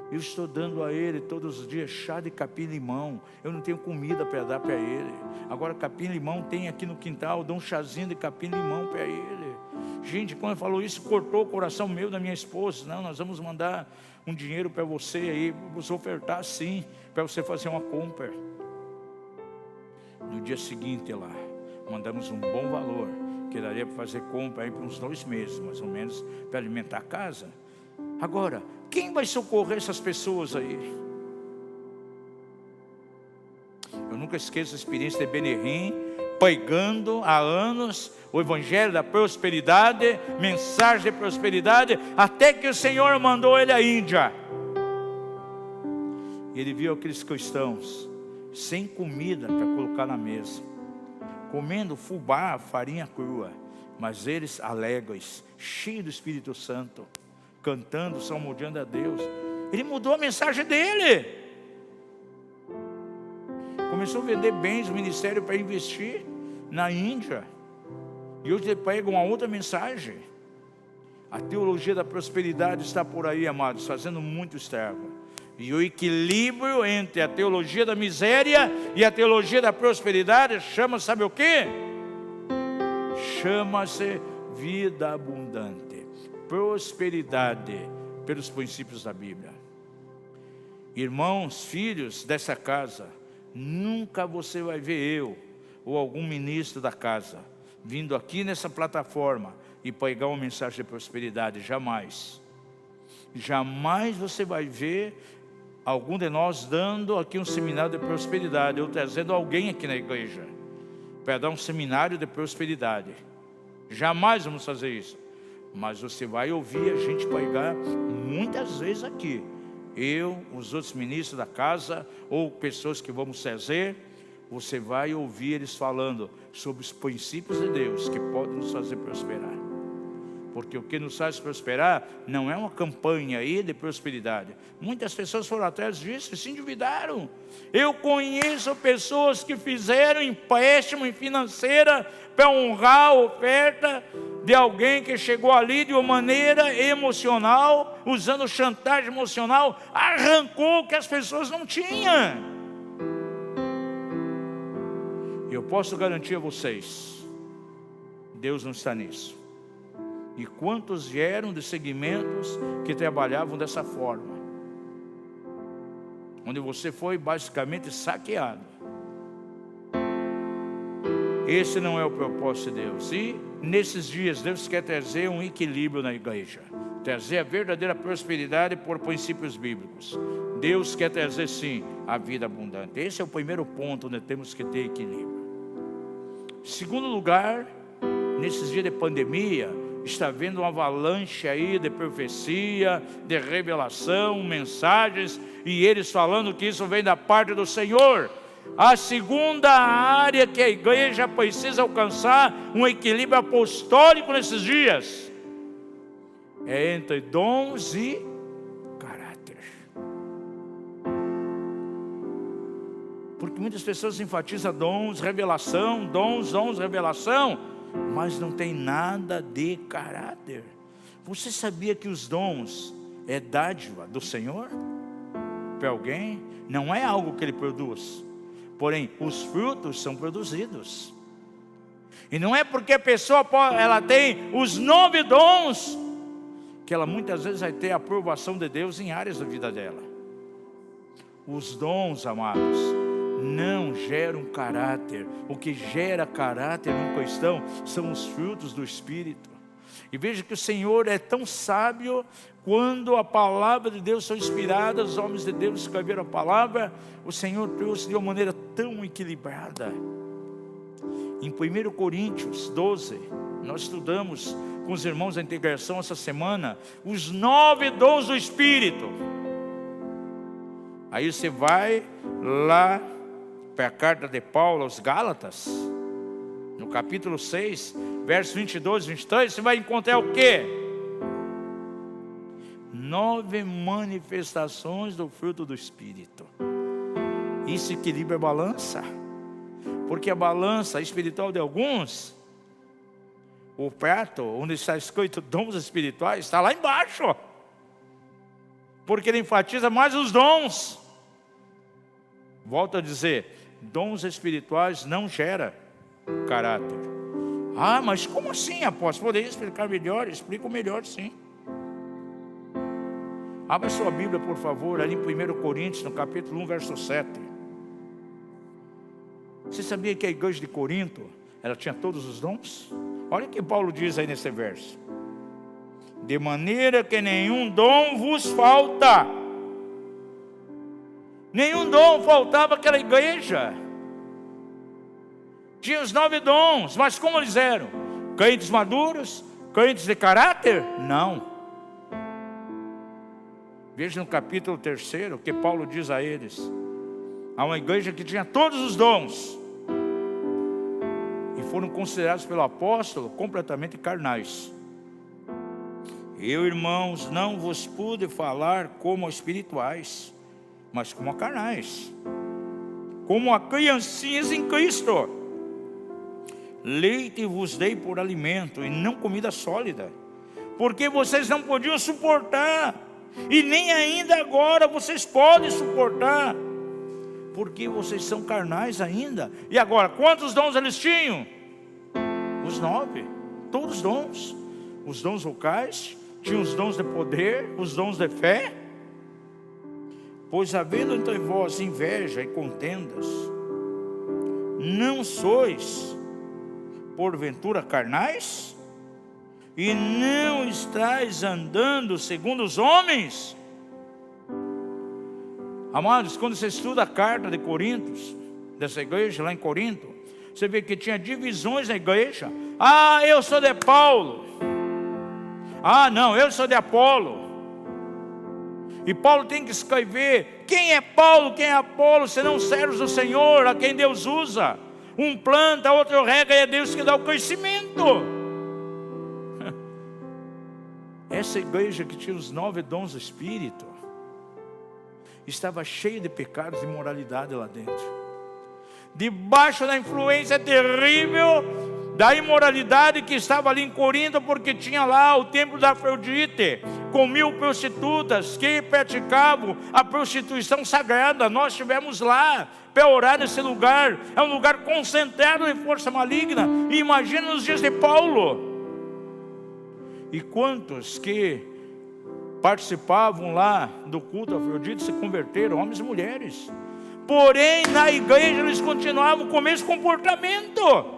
Eu estou dando a ele todos os dias chá de capim-limão. Eu não tenho comida para dar para ele. Agora capim-limão tem aqui no quintal, eu dou um chazinho de capim-limão para ele. Gente, quando ele falou isso, cortou o coração meu da minha esposa. Não, nós vamos mandar um dinheiro para você aí, vamos ofertar sim, para você fazer uma compra. No dia seguinte lá, mandamos um bom valor, que daria para fazer compra aí por uns 2 meses, mais ou menos, para alimentar a casa. Agora, quem vai socorrer essas pessoas aí? Eu nunca esqueço a experiência de Benerim, pregando há anos o evangelho da prosperidade, mensagem de prosperidade, até que o Senhor mandou ele à Índia. E ele viu aqueles cristãos sem comida para colocar na mesa, comendo fubá, farinha crua, mas eles alegres, cheios do Espírito Santo, cantando, salmodiando a Deus. Ele mudou a mensagem dele. Começou a vender bens, o ministério para investir na Índia. E hoje ele prega uma outra mensagem. A teologia da prosperidade está por aí, amados, fazendo muito estrago. E o equilíbrio entre a teologia da miséria e a teologia da prosperidade chama, sabe o quê? Chama-se vida abundante, prosperidade pelos princípios da Bíblia. Irmãos, filhos dessa casa, nunca você vai ver eu ou algum ministro da casa vindo aqui nessa plataforma e pregar uma mensagem de prosperidade, jamais. Jamais você vai ver algum de nós dando aqui um seminário de prosperidade, ou trazendo alguém aqui na igreja para dar um seminário de prosperidade. Jamais vamos fazer isso. Mas você vai ouvir a gente pregar muitas vezes aqui. Eu, os outros ministros da casa, ou pessoas que vamos trazer, você vai ouvir eles falando sobre os princípios de Deus que podem nos fazer prosperar. Porque o que nos faz prosperar não é uma campanha aí de prosperidade. Muitas pessoas foram atrás disso e se endividaram. Eu conheço pessoas que fizeram empréstimo em financeira para honrar a oferta de alguém que chegou ali de uma maneira emocional, usando chantagem emocional, arrancou o que as pessoas não tinham. Eu posso garantir a vocês, Deus não está nisso. E quantos vieram de segmentos que trabalhavam dessa forma, onde você foi basicamente saqueado. Esse não é o propósito de Deus. E nesses dias Deus quer trazer um equilíbrio na igreja, trazer a verdadeira prosperidade por princípios bíblicos. Deus quer trazer sim a vida abundante. Esse é o primeiro ponto onde temos que ter equilíbrio. Segundo lugar, nesses dias de pandemia, está havendo uma avalanche aí de profecia, de revelação, mensagens, e eles falando que isso vem da parte do Senhor. A segunda área que a igreja precisa alcançar um equilíbrio apostólico nesses dias é entre dons e caráter. Porque muitas pessoas enfatizam dons, revelação, dons, revelação, mas não tem nada de caráter. Você sabia que os dons é dádiva do Senhor para alguém? Não é algo que Ele produz, porém os frutos são produzidos. E não é porque a pessoa ela tem os 9 dons que ela muitas vezes vai ter a aprovação de Deus em áreas da vida dela. Os dons, amados, não geram caráter. O que gera caráter num cristão são os frutos do Espírito. E veja que o Senhor é tão sábio. Quando a palavra de Deus foi inspirada, os homens de Deus escreveram a palavra, o Senhor trouxe de uma maneira tão equilibrada. Em 1 Coríntios 12, nós estudamos com os irmãos da integração essa semana os 9 dons do Espírito. Aí você vai lá para a carta de Paulo aos Gálatas, no capítulo 6, versos 22 e 23, você vai encontrar o quê? 9 manifestações do fruto do Espírito. Isso equilibra a balança, porque a balança espiritual de alguns, o prato onde está escrito dons espirituais, está lá embaixo, porque ele enfatiza mais os dons. Volto a dizer, dons espirituais não gera caráter. Ah, mas como assim, apóstolo? Poderia explicar melhor? Explico melhor, sim. Abra sua Bíblia, por favor, ali em 1 Coríntios, no capítulo 1, verso 7. Você sabia que a igreja de Corinto, ela tinha todos os dons? Olha o que Paulo diz aí nesse verso. De maneira que nenhum dom vos falta. Nenhum dom faltava àquela igreja. Tinha os 9 dons, mas como eles eram? Crentes maduros? Crentes de caráter? Não. Veja no capítulo 3 o que Paulo diz a eles. Há uma igreja que tinha todos os dons e foram considerados pelo apóstolo completamente carnais. Eu, irmãos, não vos pude falar como espirituais, mas como a carnais, como a criancinhas em Cristo. Leite vos dei por alimento e não comida sólida, porque vocês não podiam suportar, e nem ainda agora vocês podem suportar, porque vocês são carnais ainda. E agora, quantos dons eles tinham? Os 9, todos os dons. Os dons vocais, tinham os dons de poder, os dons de fé. Pois havendo entre vós inveja e contendas, não sois porventura carnais? E não estáis andando segundo os homens? Amados, quando você estuda a carta de Coríntios, dessa igreja lá em Corinto, você vê que tinha divisões na igreja. Ah, eu sou de Paulo. Ah, não, eu sou de Apolo. E Paulo tem que escrever quem é Paulo, quem é Apolo, senão servos do Senhor, a quem Deus usa. Um planta, outro rega, e é Deus que dá o crescimento. Essa igreja que tinha os 9 dons do Espírito estava cheia de pecados e imoralidade lá dentro, debaixo da influência terrível da imoralidade que estava ali em Corinto, porque tinha lá o templo da Afrodite, com 1000 prostitutas que praticavam a prostituição sagrada. Nós estivemos lá para orar nesse lugar. É um lugar concentrado de força maligna. E imagina nos dias de Paulo. E quantos que participavam lá do culto a Afrodite se converteram, homens e mulheres. Porém, na igreja eles continuavam com o mesmo comportamento.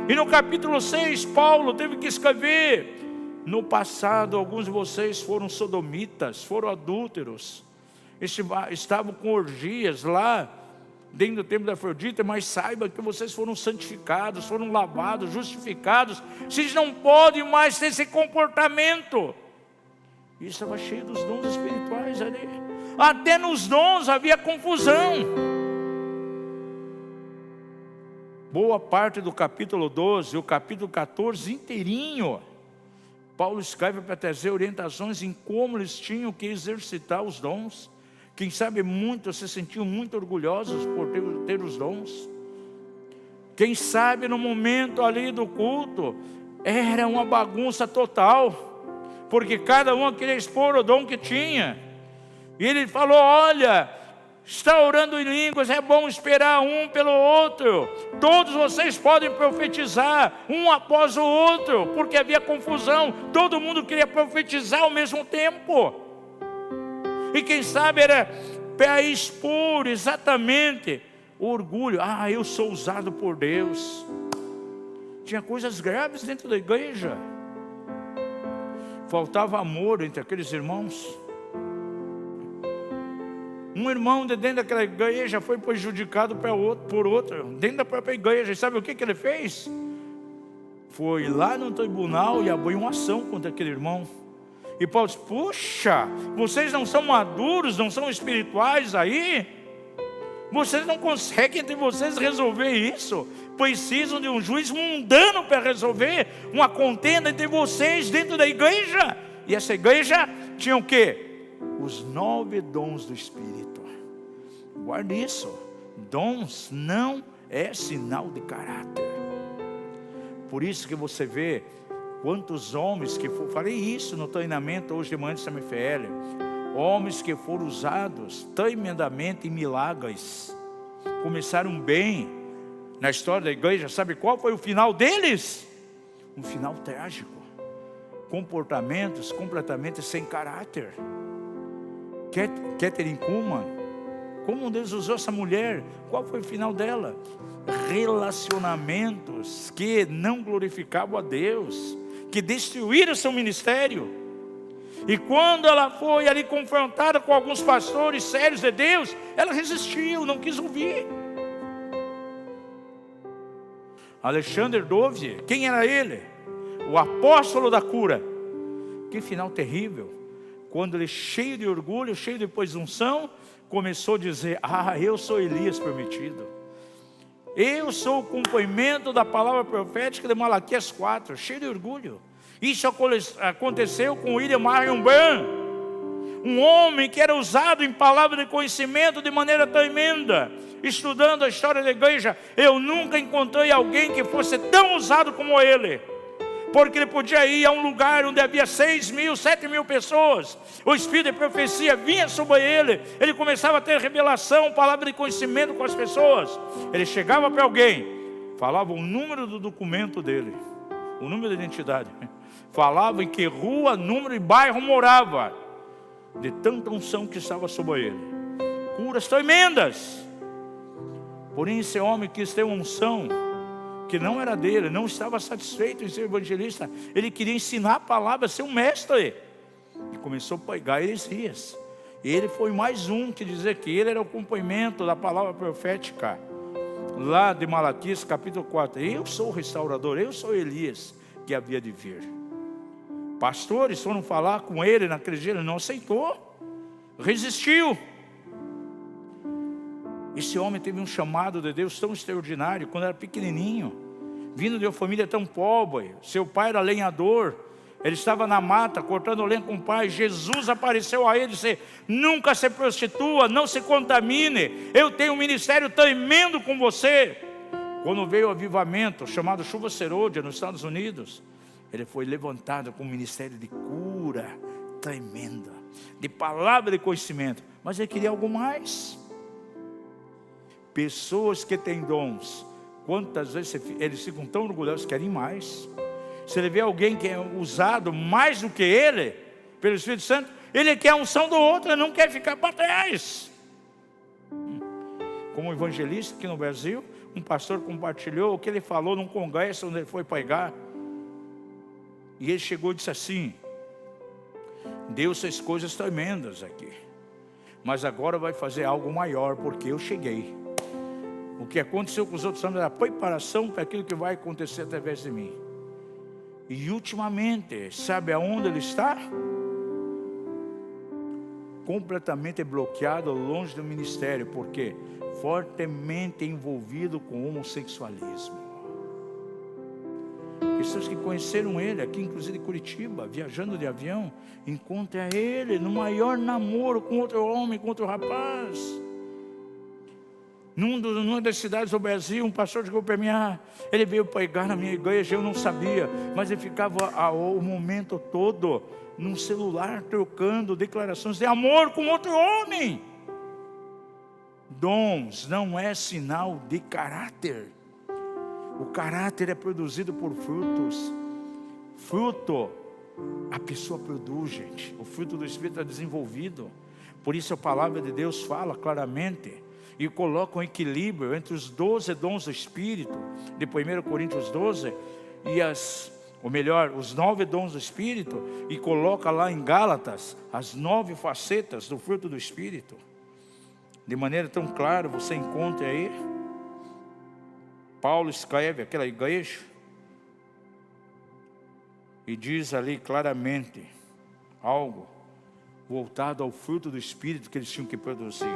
E no capítulo 6, Paulo teve que escrever: no passado alguns de vocês foram sodomitas, foram adúlteros, estavam com orgias lá dentro do templo da Afrodite, mas saiba que vocês foram santificados, foram lavados, justificados. Vocês não podem mais ter esse comportamento. Isso estava cheio dos dons espirituais ali. Até nos dons havia confusão. Boa parte do capítulo 12 e o capítulo 14 inteirinho, Paulo escreve para trazer orientações em como eles tinham que exercitar os dons. Quem sabe muitos se sentiam muito orgulhosos por ter os dons. Quem sabe no momento ali do culto era uma bagunça total, porque cada um queria expor o dom que tinha. E ele falou: olha, está orando em línguas, é bom esperar um pelo outro. Todos vocês podem profetizar, um após o outro, porque havia confusão. Todo mundo queria profetizar ao mesmo tempo. E quem sabe era para expor exatamente o orgulho. Ah, eu sou usado por Deus. Tinha coisas graves dentro da igreja. Faltava amor entre aqueles irmãos. Um irmão de dentro daquela igreja foi prejudicado por outro, dentro da própria igreja. E sabe o que ele fez? Foi lá no tribunal e abriu uma ação contra aquele irmão. E Paulo disse: puxa, vocês não são maduros, não são espirituais aí? Vocês não conseguem entre vocês resolver isso? Precisam de um juiz mundano para resolver uma contenda entre vocês dentro da igreja. E essa igreja tinha o quê? Os 9 dons do Espírito. Guarde isso. Dons não é sinal de caráter. Por isso que você vê quantos homens que foram, falei isso no treinamento hoje de manhã de São Micael, homens que foram usados tremendamente em milagres, começaram bem na história da igreja. Sabe qual foi o final deles? Um final trágico. Comportamentos completamente sem caráter. Catherine Kuhlman, como Deus usou essa mulher? Qual foi o final dela? Relacionamentos que não glorificavam a Deus, que destruíram seu ministério. E quando ela foi ali confrontada com alguns pastores sérios de Deus, ela resistiu, não quis ouvir. Alexander Dovie, quem era ele? O apóstolo da cura. Que final terrível. Quando ele, cheio de orgulho, cheio de presunção, começou a dizer: ah, eu sou Elias prometido. Eu sou o cumprimento da palavra profética de Malaquias 4, cheio de orgulho. Isso aconteceu com William Marion Branham, um homem que era usado em palavra de conhecimento de maneira tremenda. Estudando a história da igreja, eu nunca encontrei alguém que fosse tão usado como ele. porque ele podia ir a um lugar onde havia 6.000, 7.000 pessoas. O espírito de profecia vinha sobre ele, ele começava a ter revelação, palavra de conhecimento com as pessoas. Ele chegava para alguém, falava o número do documento dele, o número de identidade, falava em que rua, número e bairro morava, de tanta unção que estava sobre ele. Curas tremendas. Porém esse homem quis ter uma unção que não era dele, não estava satisfeito em ser evangelista. Ele queria ensinar a palavra, ser um mestre, e começou a pregar heresias. Ele foi mais um que dizia que ele era o cumprimento da palavra profética lá de Malaquias capítulo 4. Eu sou o restaurador, eu sou Elias que havia de vir. Pastores foram falar com ele naquele dia, ele não aceitou, resistiu. Esse homem teve um chamado de Deus tão extraordinário quando era pequenininho, vindo de uma família tão pobre. Seu pai era lenhador, ele estava na mata cortando lenha com o pai. Jesus apareceu a ele e disse: nunca se prostitua, não se contamine, eu tenho um ministério tremendo com você. Quando veio o avivamento chamado Chuva Serôdia nos Estados Unidos, ele foi levantado com um ministério de cura tremenda, de palavra de conhecimento, mas ele queria algo mais. Pessoas que têm dons, quantas vezes eles ficam tão orgulhosos, querem mais. Se ele vê alguém que é usado mais do que ele, pelo Espírito Santo, ele quer a unção do outro, ele não quer ficar para trás. Como evangelista aqui no Brasil, um pastor compartilhou o que ele falou num congresso onde ele foi pregar. E ele chegou e disse assim: Deus fez coisas tremendas aqui, mas agora vai fazer algo maior, porque eu cheguei. O que aconteceu com os outros homens era a preparação para aquilo que vai acontecer através de mim. E ultimamente, sabe aonde ele está? Completamente bloqueado, longe do ministério, porque fortemente envolvido com homossexualismo. Pessoas que conheceram ele aqui, inclusive de Curitiba, viajando de avião, encontram ele no maior namoro com outro homem, com outro rapaz. Numa das cidades do Brasil, um pastor chegou para mim: ele veio pregar na minha igreja, eu não sabia, mas ele ficava o momento todo num celular, trocando declarações de amor com outro homem. Dons não é sinal de caráter. O caráter é produzido por frutos. Fruto, a pessoa produz, gente. O fruto do Espírito é desenvolvido. Por isso a palavra de Deus fala claramente e coloca um equilíbrio entre os 12 dons do Espírito, de 1 Coríntios 12, e os 9 dons do Espírito, e coloca lá em Gálatas as 9 facetas do fruto do Espírito. De maneira tão clara, você encontra aí, Paulo escreve aquela igreja, e diz ali claramente algo voltado ao fruto do Espírito que eles tinham que produzir.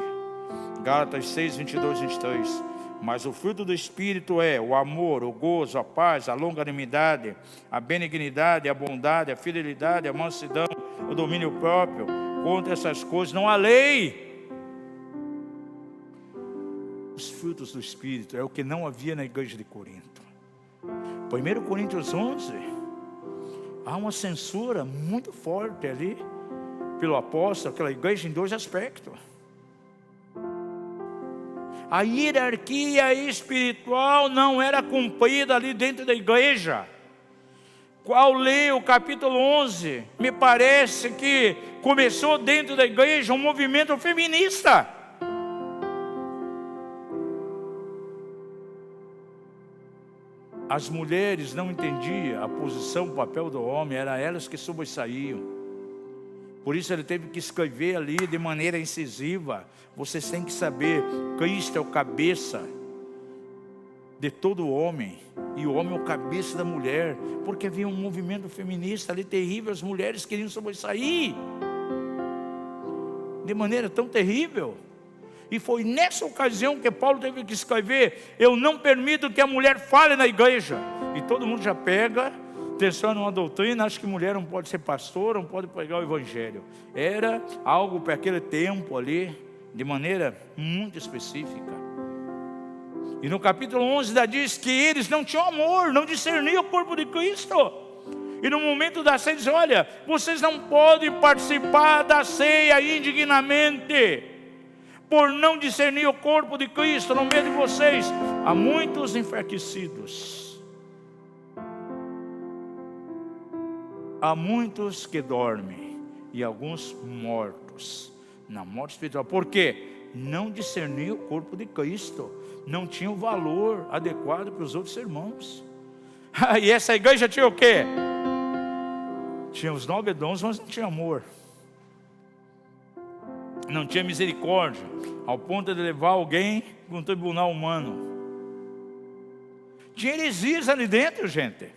Gálatas 6, 22, 23. Mas o fruto do Espírito é o amor, o gozo, a paz, a longanimidade, a benignidade, a bondade, a fidelidade, a mansidão, o domínio próprio. Contra essas coisas não há lei. Os frutos do Espírito é o que não havia na igreja de Corinto. 1 Coríntios 11, há uma censura muito forte ali pelo apóstolo, aquela igreja, em 2 aspectos. A hierarquia espiritual não era cumprida ali dentro da igreja. Ao ler o capítulo 11, me parece que começou dentro da igreja um movimento feminista. As mulheres não entendiam a posição, o papel do homem, eram elas que sobressaíam. Por isso ele teve que escrever ali de maneira incisiva: vocês têm que saber, Cristo é o cabeça de todo homem, e o homem é o cabeça da mulher, porque havia um movimento feminista ali terrível, as mulheres queriam sobressair, de maneira tão terrível. E foi nessa ocasião que Paulo teve que escrever: eu não permito que a mulher fale na igreja. E todo mundo já pega, atenção numa doutrina, acho que mulher não pode ser pastor, não pode pregar o evangelho. Era algo para aquele tempo ali, de maneira muito específica. E no capítulo 11 diz que eles não tinham amor, não discerniam o corpo de Cristo. E no momento da ceia diz: olha, vocês não podem participar da ceia indignamente, por não discernir o corpo de Cristo no meio de vocês. Há muitos enfraquecidos, há muitos que dormem e alguns mortos na morte espiritual. Por quê? Não discerniu o corpo de Cristo, não tinha o valor adequado para os outros irmãos. E essa igreja tinha o quê? Tinha os 9 dons, mas não tinha amor, não tinha misericórdia, ao ponto de levar alguém para um tribunal humano. Tinha heresias ali dentro, gente.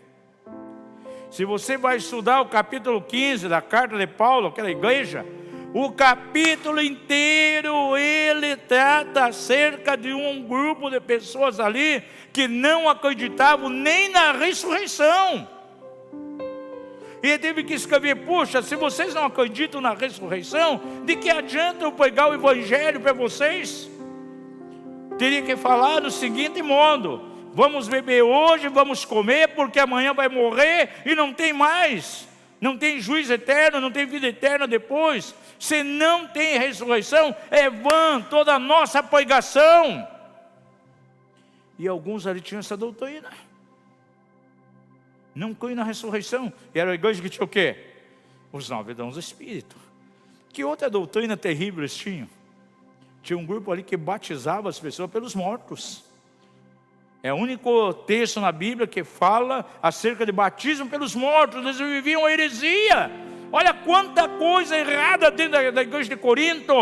Se você vai estudar o capítulo 15 da carta de Paulo, aquela igreja, o capítulo inteiro ele trata acerca de um grupo de pessoas ali que não acreditavam nem na ressurreição. E ele teve que escrever: puxa, se vocês não acreditam na ressurreição, de que adianta eu pregar o evangelho para vocês? Teria que falar do seguinte modo: vamos beber hoje, vamos comer, porque amanhã vai morrer e não tem mais. Não tem juízo eterno, não tem vida eterna depois. Se não tem ressurreição, é vã toda a nossa pregação. E alguns ali tinham essa doutrina. Não creem na ressurreição. E era a igreja que tinha o quê? Os 9 dons do Espírito. Que outra doutrina terrível eles tinham? Tinha um grupo ali que batizava as pessoas pelos mortos. É o único texto na Bíblia que fala acerca de batismo pelos mortos. Eles viviam a heresia. Olha quanta coisa errada dentro da igreja de Corinto.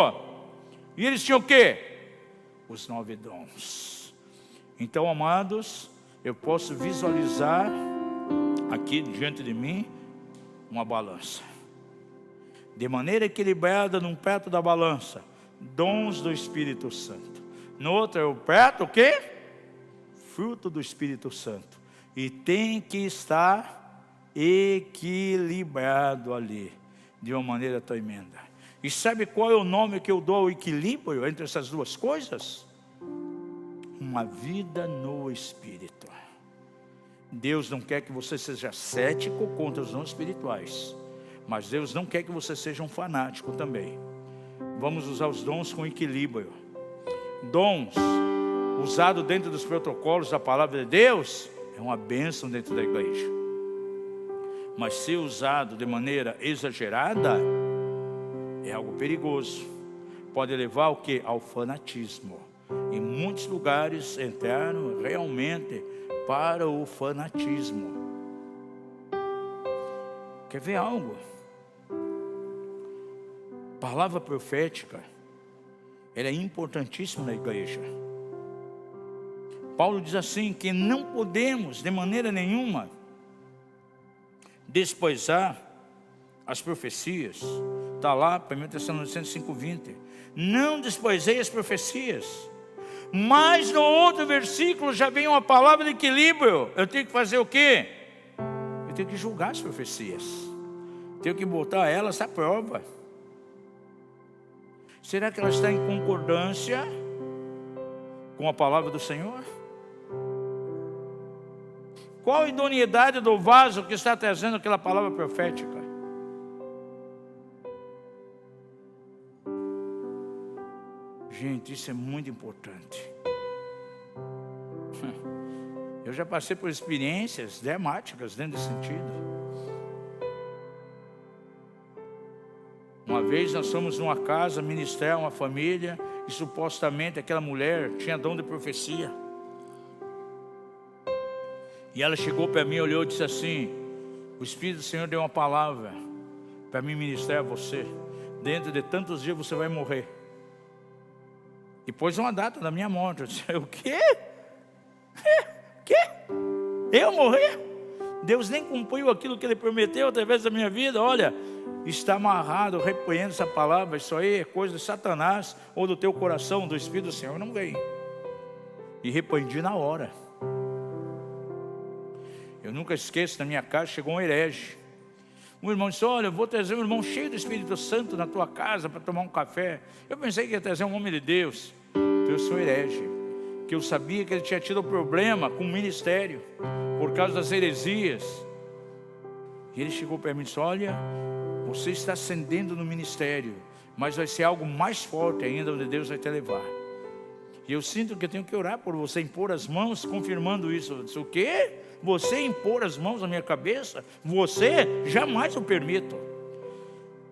E eles tinham o quê? Os 9 dons. Então, amados, eu posso visualizar aqui diante de mim uma balança, de maneira equilibrada. Num prato da balança, dons do Espírito Santo. No outro é o prato o quê? Fruto do Espírito Santo. E tem que estar equilibrado ali, de uma maneira tremenda. E sabe qual é o nome que eu dou ao equilíbrio entre essas duas coisas? Uma vida no Espírito. Deus não quer que você seja cético contra os dons espirituais, mas Deus não quer que você seja um fanático também. Vamos usar os dons com equilíbrio. Dons usado dentro dos protocolos da palavra de Deus é uma bênção dentro da igreja. Mas ser usado de maneira exagerada é algo perigoso. Pode levar ao quê? Ao fanatismo. Em muitos lugares entraram realmente para o fanatismo. Quer ver algo? Palavra profética, ela é importantíssima na igreja. Paulo diz assim, que não podemos de maneira nenhuma desprezar as profecias. Está lá, 1 Tessalonicenses 5:20. Não desprezei as profecias. Mas no outro versículo já vem uma palavra de equilíbrio. Eu tenho que fazer o quê? Eu tenho que julgar as profecias. Tenho que botar elas à prova. Será que ela está em concordância com a palavra do Senhor? Qual a idoneidade do vaso que está trazendo aquela palavra profética? Gente, isso é muito importante. Eu já passei por experiências dramáticas dentro desse sentido. Uma vez nós fomos numa casa ministrar uma família e supostamente aquela mulher tinha dom de profecia. E ela chegou para mim, olhou e disse assim: o Espírito do Senhor deu uma palavra para mim ministrar a você. Dentro de tantos dias você vai morrer. E pôs uma data da minha morte. Eu disse: o quê? O quê? Eu morrer? Deus nem cumpriu aquilo que Ele prometeu através da minha vida. Olha, está amarrado, repreendo essa palavra. Isso aí é coisa de Satanás ou do teu coração, do Espírito do Senhor. Não vem. E repreendi na hora. Eu nunca esqueço, na minha casa chegou um herege. Um irmão disse: olha, eu vou trazer um irmão cheio do Espírito Santo na tua casa para tomar um café. Eu pensei que ia trazer um homem de Deus. Eu sou herege, que eu sabia que ele tinha tido problema com o ministério, por causa das heresias. E ele chegou para mim e disse: olha, você está ascendendo no ministério, mas vai ser algo mais forte ainda, onde Deus vai te levar. E eu sinto que eu tenho que orar por você, impor as mãos, confirmando isso. Eu disse: o quê? Você impor as mãos na minha cabeça? Você? Jamais eu permito.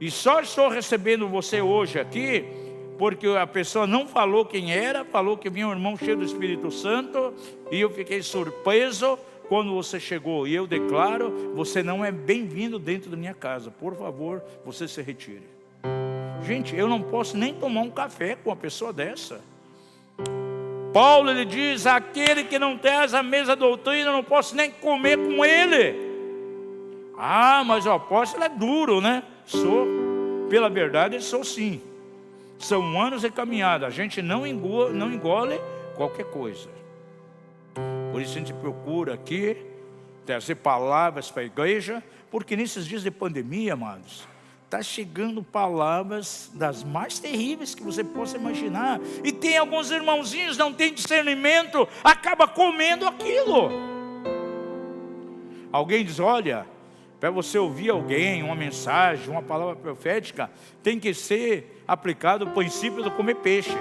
E só estou recebendo você hoje aqui, porque a pessoa não falou quem era, falou que vinha um irmão cheio do Espírito Santo, e eu fiquei surpreso quando você chegou. E eu declaro: você não é bem-vindo dentro da minha casa. Por favor, você se retire. Gente, eu não posso nem tomar um café com uma pessoa dessa. Paulo, ele diz: aquele que não traz a mesma doutrina, eu não posso nem comer com ele. Ah, mas o apóstolo é duro, né? Sou, pela verdade, sou sim. São anos de caminhada, a gente não engole qualquer coisa. Por isso a gente procura aqui trazer palavras para a igreja, porque nesses dias de pandemia, amados, está chegando palavras das mais terríveis que você possa imaginar. E tem alguns irmãozinhos, não tem discernimento, acaba comendo aquilo. Alguém diz: olha, para você ouvir alguém, uma mensagem, uma palavra profética, tem que ser aplicado o princípio do comer peixe.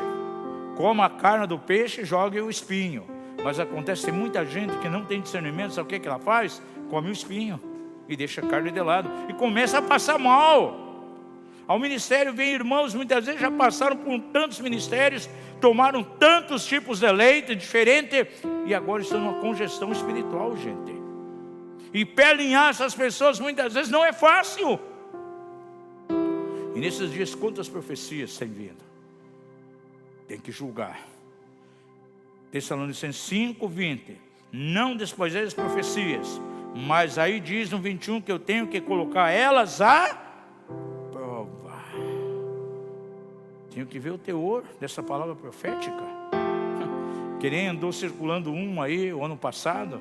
Coma a carne do peixe, jogue o espinho. Mas acontece, tem muita gente que não tem discernimento. Sabe o que ela faz? Come o espinho e deixa a carne de lado e começa a passar mal. Ao ministério vem irmãos, muitas vezes já passaram por tantos ministérios, tomaram tantos tipos de leite diferente, e agora estão numa congestão espiritual, gente. E para alinhar essas pessoas muitas vezes não é fácil. E nesses dias, quantas profecias têm vindo? Tem que julgar. Tessalonicenses 5:20: não despojeis as profecias, mas aí diz no 21 que eu tenho que colocar elas à prova. Tenho que ver o teor dessa palavra profética. Que nem andou circulando aí o ano passado.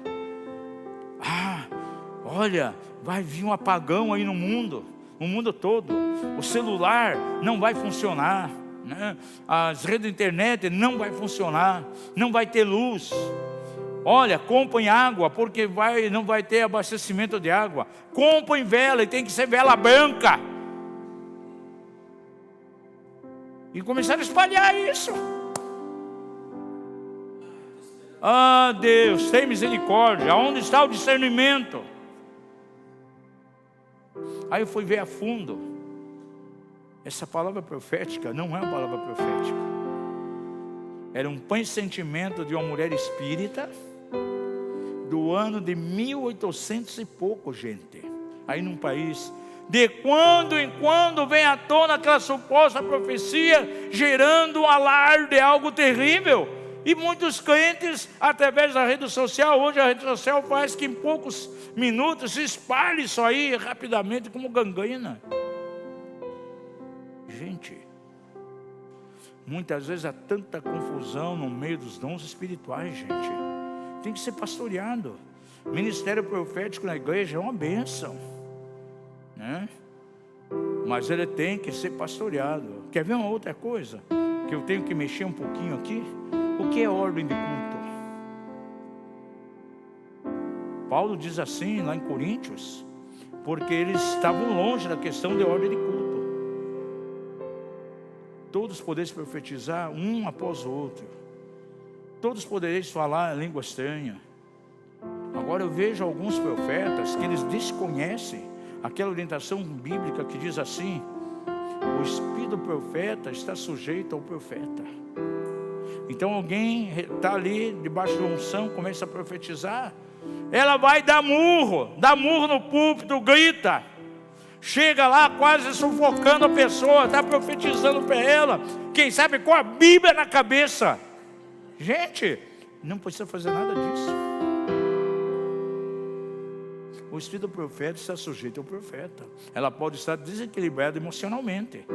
Olha, vai vir um apagão aí no mundo todo. O celular não vai funcionar, né? As redes de internet não vai funcionar, não vai ter luz. Olha, comprem água, porque não vai ter abastecimento de água. Comprem vela, e tem que ser vela branca. E começaram a espalhar isso. Ah, Deus, tem misericórdia. Onde está o discernimento? Aí eu fui ver a fundo. Essa palavra profética não é uma palavra profética. Era um pressentimento de uma mulher espírita do ano de 1800 e pouco, gente. Aí num país, de quando em quando vem à tona aquela suposta profecia, gerando um alarde, algo terrível. E muitos crentes, através da rede social, hoje a rede social faz que em poucos minutos se espalhe isso aí rapidamente como gangrena. Gente, muitas vezes há tanta confusão no meio dos dons espirituais, gente. Tem que ser pastoreado. Ministério profético na igreja é uma bênção, né? Mas ele tem que ser pastoreado. Quer ver uma outra coisa? Que eu tenho que mexer um pouquinho aqui. O que é ordem de culto? Paulo diz assim lá em Coríntios, porque eles estavam longe da questão de ordem de culto. Todos podeis profetizar um após o outro. Todos podereis falar a língua estranha. Agora eu vejo alguns profetas que eles desconhecem aquela orientação bíblica que diz assim: o espírito do profeta está sujeito ao profeta. Então alguém está ali debaixo de unção, começa a profetizar, ela vai dar murro no púlpito, grita, chega lá quase sufocando a pessoa, está profetizando para ela, quem sabe com a Bíblia na cabeça. Gente, não precisa fazer nada disso. O espírito do profeta está sujeito ao profeta. Ela pode estar desequilibrada emocionalmente.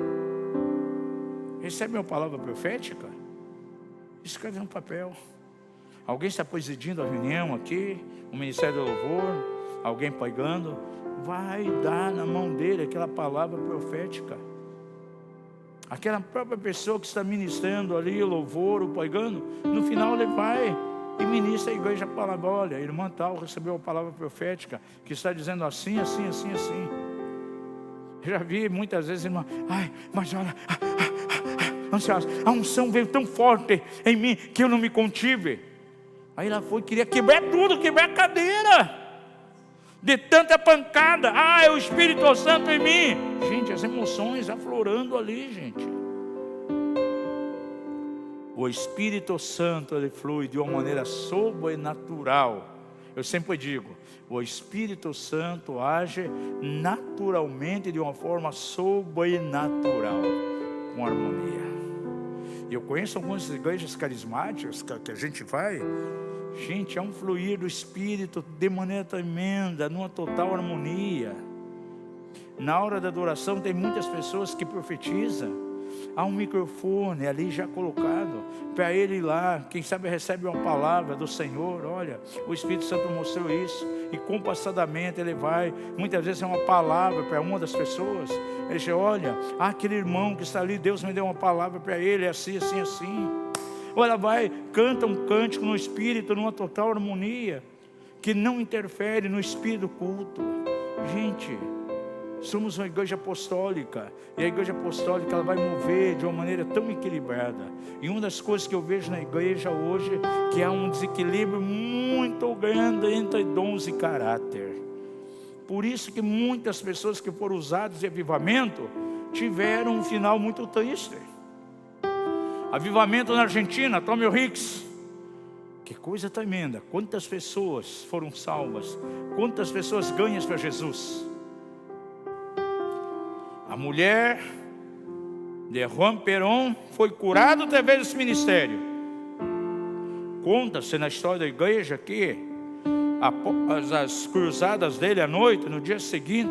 Recebe uma palavra profética? Escreve no papel. Alguém está presidindo a reunião aqui, o Ministério do Louvor, alguém pregando, vai dar na mão dele aquela palavra profética. Aquela própria pessoa que está ministrando ali o louvor, o pregando, no final ele vai e ministra a igreja a palavra. Olha, irmã tal recebeu a palavra profética, que está dizendo assim, assim, assim, assim. Eu já vi muitas vezes, irmã, mas olha, ansiosa, a unção veio tão forte em mim, que eu não me contive. Aí ela foi, queria quebrar tudo, quebrar a cadeira, de tanta pancada. É o Espírito Santo em mim. Gente, as emoções aflorando ali, gente. O Espírito Santo, ele flui de uma maneira sobrenatural. Eu sempre digo, o Espírito Santo age naturalmente, de uma forma sobrenatural, com harmonia. Eu conheço algumas igrejas carismáticas que a gente vai. Gente, é um fluir do Espírito de maneira tremenda, numa total harmonia. Na hora da adoração tem muitas pessoas que profetizam. Há um microfone ali já colocado para ele ir lá, quem sabe recebe uma palavra do Senhor. Olha, o Espírito Santo mostrou isso, e compassadamente ele vai, muitas vezes é uma palavra para uma das pessoas. Ele diz, olha, aquele irmão que está ali, Deus me deu uma palavra para ele, é assim, assim, assim. Ou ela vai, canta um cântico no Espírito, numa total harmonia, que não interfere no espírito do culto. Gente, somos uma igreja apostólica, e a igreja apostólica ela vai mover de uma maneira tão equilibrada. E uma das coisas que eu vejo na igreja hoje, que há um desequilíbrio muito grande entre dons e caráter. Por isso que muitas pessoas que foram usadas de avivamento tiveram um final muito triste. Avivamento na Argentina, Tommy Hicks. Que coisa tremenda. Quantas pessoas foram salvas, quantas pessoas ganhas para Jesus. A mulher de Juan Perón foi curada através desse ministério. Conta-se na história da igreja que após as cruzadas dele à noite, no dia seguinte,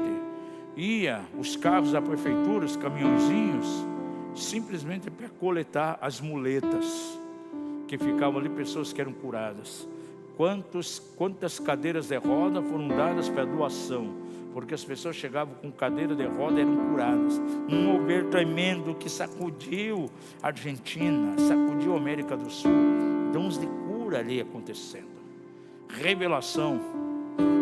ia os carros da prefeitura, os caminhõezinhos, simplesmente para coletar as muletas que ficavam ali, pessoas que eram curadas. Quantas cadeiras de roda foram dadas para doação, porque as pessoas chegavam com cadeira de roda e eram curadas. Um mover tremendo que sacudiu a Argentina, sacudiu a América do Sul. Dons de cura ali acontecendo. Revelação.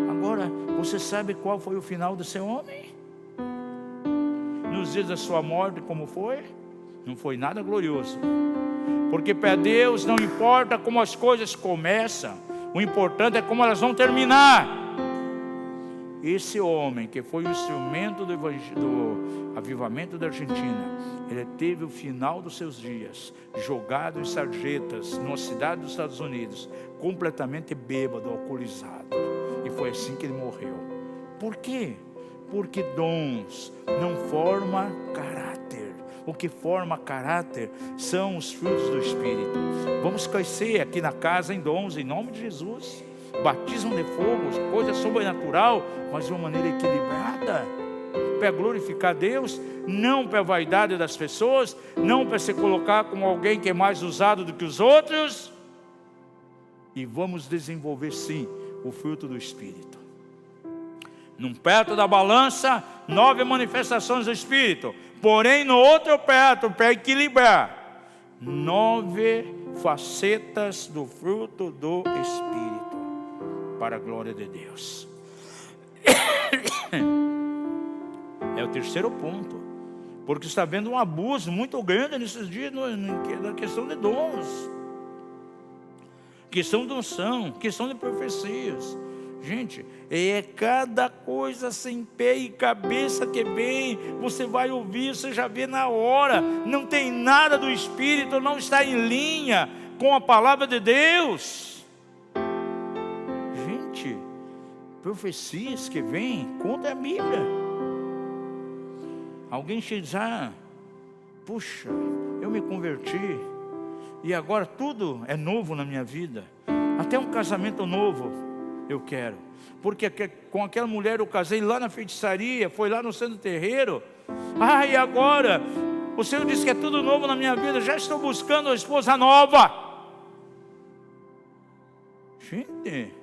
Agora, você sabe qual foi o final desse homem? Nos dias da sua morte, como foi? Não foi nada glorioso. Porque para Deus não importa como as coisas começam, o importante é como elas vão terminar. Esse homem que foi o instrumento do avivamento da Argentina, ele teve o final dos seus dias jogado em sarjetas numa cidade dos Estados Unidos, completamente bêbado, alcoolizado, e foi assim que ele morreu. Por quê? Porque dons não formam caráter. O que forma caráter são os frutos do Espírito. Vamos crescer aqui na casa em dons, em nome de Jesus. Batismo de fogo, coisa sobrenatural, mas de uma maneira equilibrada, para glorificar Deus, não para a vaidade das pessoas, não para se colocar como alguém que é mais usado do que os outros. E vamos desenvolver sim o fruto do Espírito. Num prato da balança, 9 manifestações do Espírito, porém no outro prato, para equilibrar, 9 facetas do fruto do Espírito, para a glória de Deus. É o terceiro ponto, porque está havendo um abuso muito grande nesses dias na questão de dons, questão de unção, questão de profecias. Gente, é cada coisa sem pé e cabeça que vem, você vai ouvir, você já vê na hora, não tem nada do Espírito, não está em linha com a palavra de Deus. Gente, profecias que vêm contra a Bíblia. Alguém chega e diz, puxa, eu me converti, e agora tudo é novo na minha vida, até um casamento novo eu quero, porque com aquela mulher eu casei lá na feitiçaria, foi lá no centro terreiro, e agora o Senhor disse que é tudo novo na minha vida, já estou buscando uma esposa nova. Gente,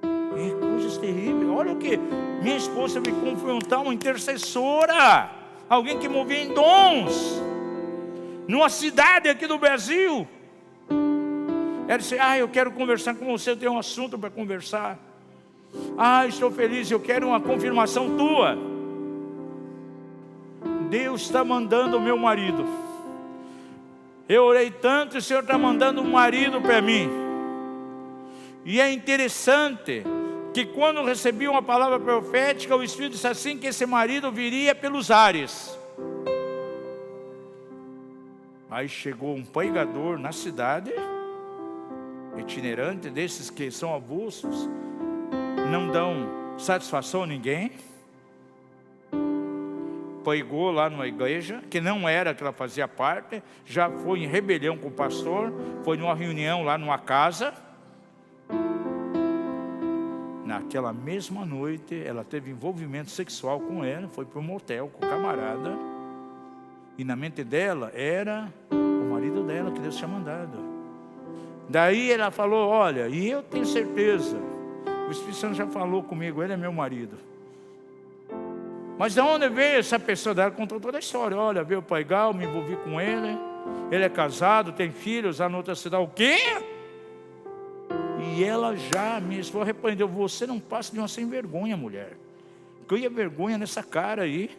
é coisas terríveis. Olha o que minha esposa me confrontar, uma intercessora, alguém que movia em dons, numa cidade aqui do Brasil. Ela disse: eu quero conversar com você, eu tenho um assunto para conversar. Estou feliz, eu quero uma confirmação tua. Deus está mandando o meu marido. Eu orei tanto, o Senhor está mandando um marido para mim. E é interessante que quando recebi uma palavra profética, o Espírito disse assim, que esse marido viria pelos ares. Aí chegou um pregador na cidade, itinerante, desses que são avulsos, não dão satisfação a ninguém. Pregou lá numa igreja, que não era que ela fazia parte, já foi em rebelião com o pastor, foi numa reunião lá numa casa. Naquela mesma noite, ela teve envolvimento sexual com ele, foi para um motel com o camarada, e na mente dela, era o marido dela que Deus tinha mandado. Daí ela falou: olha, e eu tenho certeza, o Espírito Santo já falou comigo, ele é meu marido. Mas de onde veio essa pessoa? Ela contou toda a história. Olha, veio para Igal, me envolvi com ele. Ele é casado, tem filhos lá na outra cidade. O quê? E ela já, minha esposa, repreendeu: você não passa de uma sem vergonha, mulher. Cria vergonha nessa cara aí.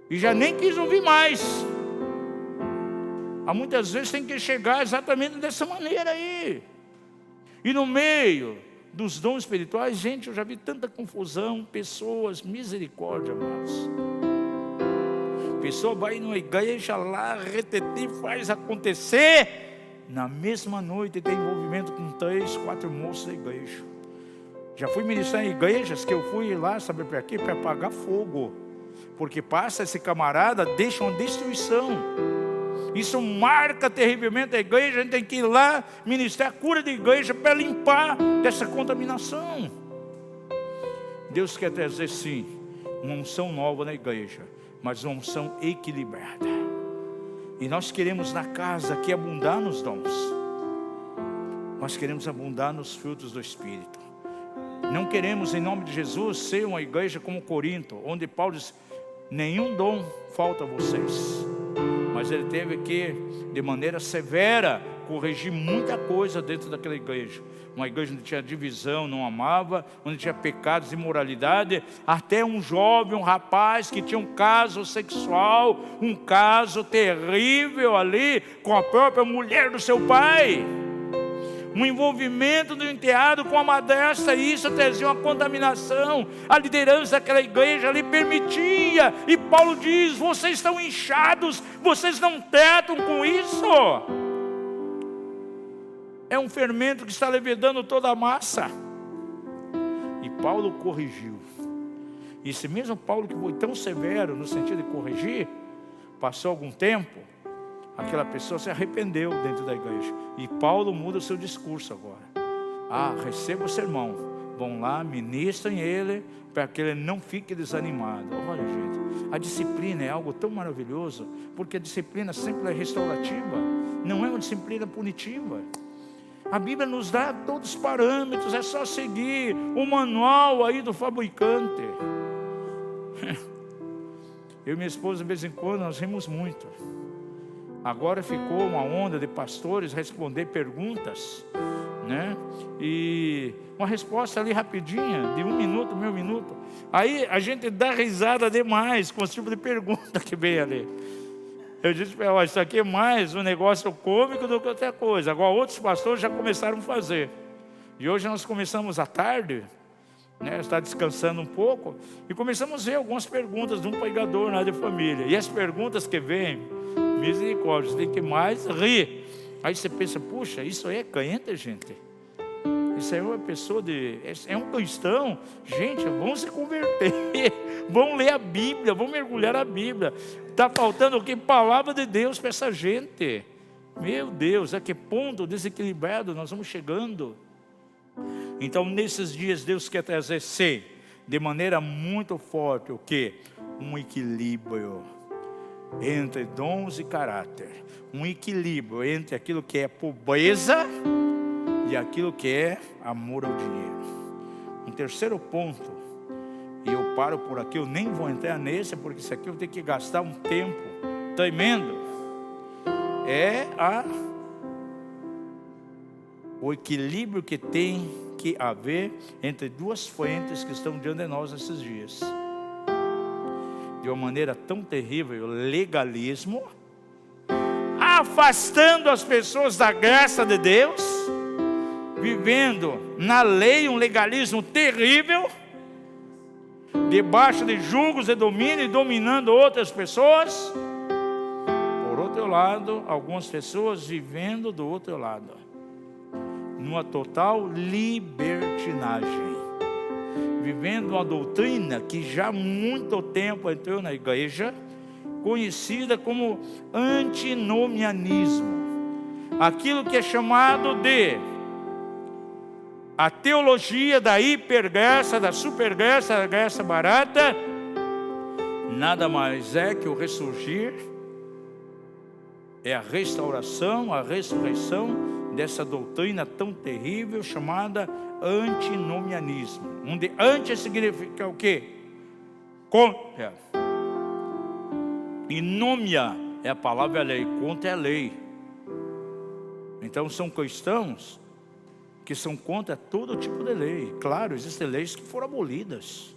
E já nem quis ouvir mais. Muitas vezes tem que chegar exatamente dessa maneira aí. E no meio dos dons espirituais, gente, eu já vi tanta confusão, pessoas, misericórdia, amados. Pessoa vai numa igreja lá, retetir, faz acontecer, na mesma noite tem envolvimento com 3, 4 moços da igreja. Já fui ministrar em igrejas que eu fui lá, sabe para quê? Para apagar fogo, porque passa esse camarada, deixa uma destruição. Isso marca terrivelmente a igreja. A gente tem que ir lá ministrar a cura da igreja para limpar dessa contaminação. Deus quer trazer sim uma unção nova na igreja, mas uma unção equilibrada. E nós queremos na casa aqui abundar nos dons. Nós queremos abundar nos frutos do Espírito. Não queremos, em nome de Jesus, ser uma igreja como Corinto, onde Paulo diz: nenhum dom falta a vocês. Mas ele teve que, de maneira severa, corrigir muita coisa dentro daquela igreja. Uma igreja onde tinha divisão, não amava, onde tinha pecados, imoralidade. Até um jovem, um rapaz que tinha um caso sexual, um caso terrível ali, com a própria mulher do seu pai. Um envolvimento do enteado com a madrasta, e isso trazia uma contaminação. A liderança daquela igreja ali permitia, e Paulo diz: vocês estão inchados, vocês não tratam com isso. É um fermento que está levedando toda a massa. E Paulo corrigiu. E esse mesmo Paulo que foi tão severo no sentido de corrigir, passou algum tempo, aquela pessoa se arrependeu dentro da igreja. E Paulo muda o seu discurso agora. Receba o sermão. Vão lá, ministrem ele, para que ele não fique desanimado. Olha, gente, a disciplina é algo tão maravilhoso, porque a disciplina sempre é restaurativa, não é uma disciplina punitiva. A Bíblia nos dá todos os parâmetros, é só seguir o manual aí do fabricante. Eu e minha esposa, de vez em quando, nós rimos muito. Agora ficou uma onda de pastores responder perguntas, né? E uma resposta ali rapidinha, de 1 minuto, meio minuto. Aí a gente dá risada demais com esse tipo de pergunta que vem ali. Eu disse para ela: isso aqui é mais um negócio cômico do que outra coisa. Agora outros pastores já começaram a fazer. E hoje nós começamos à tarde, né, está descansando um pouco, e começamos a ver algumas perguntas de um pregador na área de família. E as perguntas que vêm, misericórdia, você tem que mais rir. Aí você pensa: puxa, isso aí é crente, gente? Isso aí é uma pessoa é um cristão? Gente, vamos se converter, vamos ler a Bíblia, vamos mergulhar na Bíblia. Está faltando o que? Palavra de Deus para essa gente. Meu Deus, a que ponto desequilibrado nós vamos chegando? Então, nesses dias, Deus quer trazer, sim, de maneira muito forte, o que? Um equilíbrio entre dons e caráter. Um equilíbrio entre aquilo que é pobreza e aquilo que é amor ao dinheiro. Um terceiro ponto, e eu paro por aqui, eu nem vou entrar nesse, porque isso aqui eu tenho que gastar um tempo tremendo, é a o equilíbrio que tem que haver entre duas frentes que estão diante de nós nesses dias. De uma maneira tão terrível, o legalismo, afastando as pessoas da graça de Deus, vivendo na lei um legalismo terrível, debaixo de julgos de domínio e dominando outras pessoas. Por outro lado, algumas pessoas vivendo do outro lado, numa total libertinagem, vivendo uma doutrina que já há muito tempo entrou na igreja, conhecida como antinomianismo, aquilo que é chamado de a teologia da hipergraça, da supergraça, da graça barata. Nada mais é que o ressurgir, é a restauração, a ressurreição dessa doutrina tão terrível chamada antinomianismo, onde anti significa o quê? Contra. E nomia é a palavra lei, contra é a lei. Então são cristãos que são contra todo tipo de lei. Claro, existem leis que foram abolidas.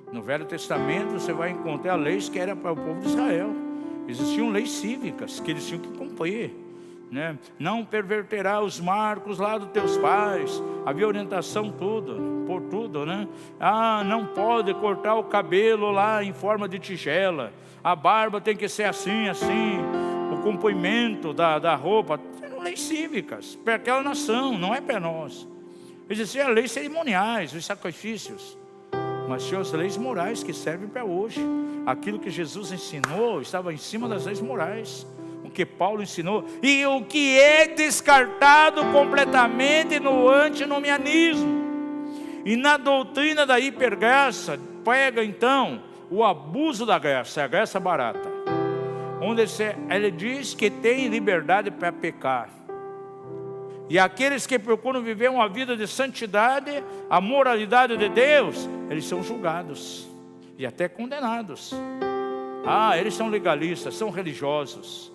No Velho Testamento você vai encontrar leis que eram para o povo de Israel. Existiam leis cívicas que eles tinham que cumprir, né? Não perverterá os marcos lá dos teus pais. Havia orientação por tudo, né? Não pode cortar o cabelo lá em forma de tigela. A barba tem que ser assim, assim. O comprimento da roupa. Eram leis cívicas para aquela nação, não é para nós. Existiam leis cerimoniais, os sacrifícios, mas tinha as leis morais que servem para hoje. Aquilo que Jesus ensinou estava em cima das leis morais, o que Paulo ensinou, e o que é descartado completamente no antinomianismo. E na doutrina da hipergraça, pega então o abuso da graça, a graça barata, onde ele diz que tem liberdade para pecar. E aqueles que procuram viver uma vida de santidade, a moralidade de Deus, eles são julgados e até condenados. Eles são legalistas, são religiosos.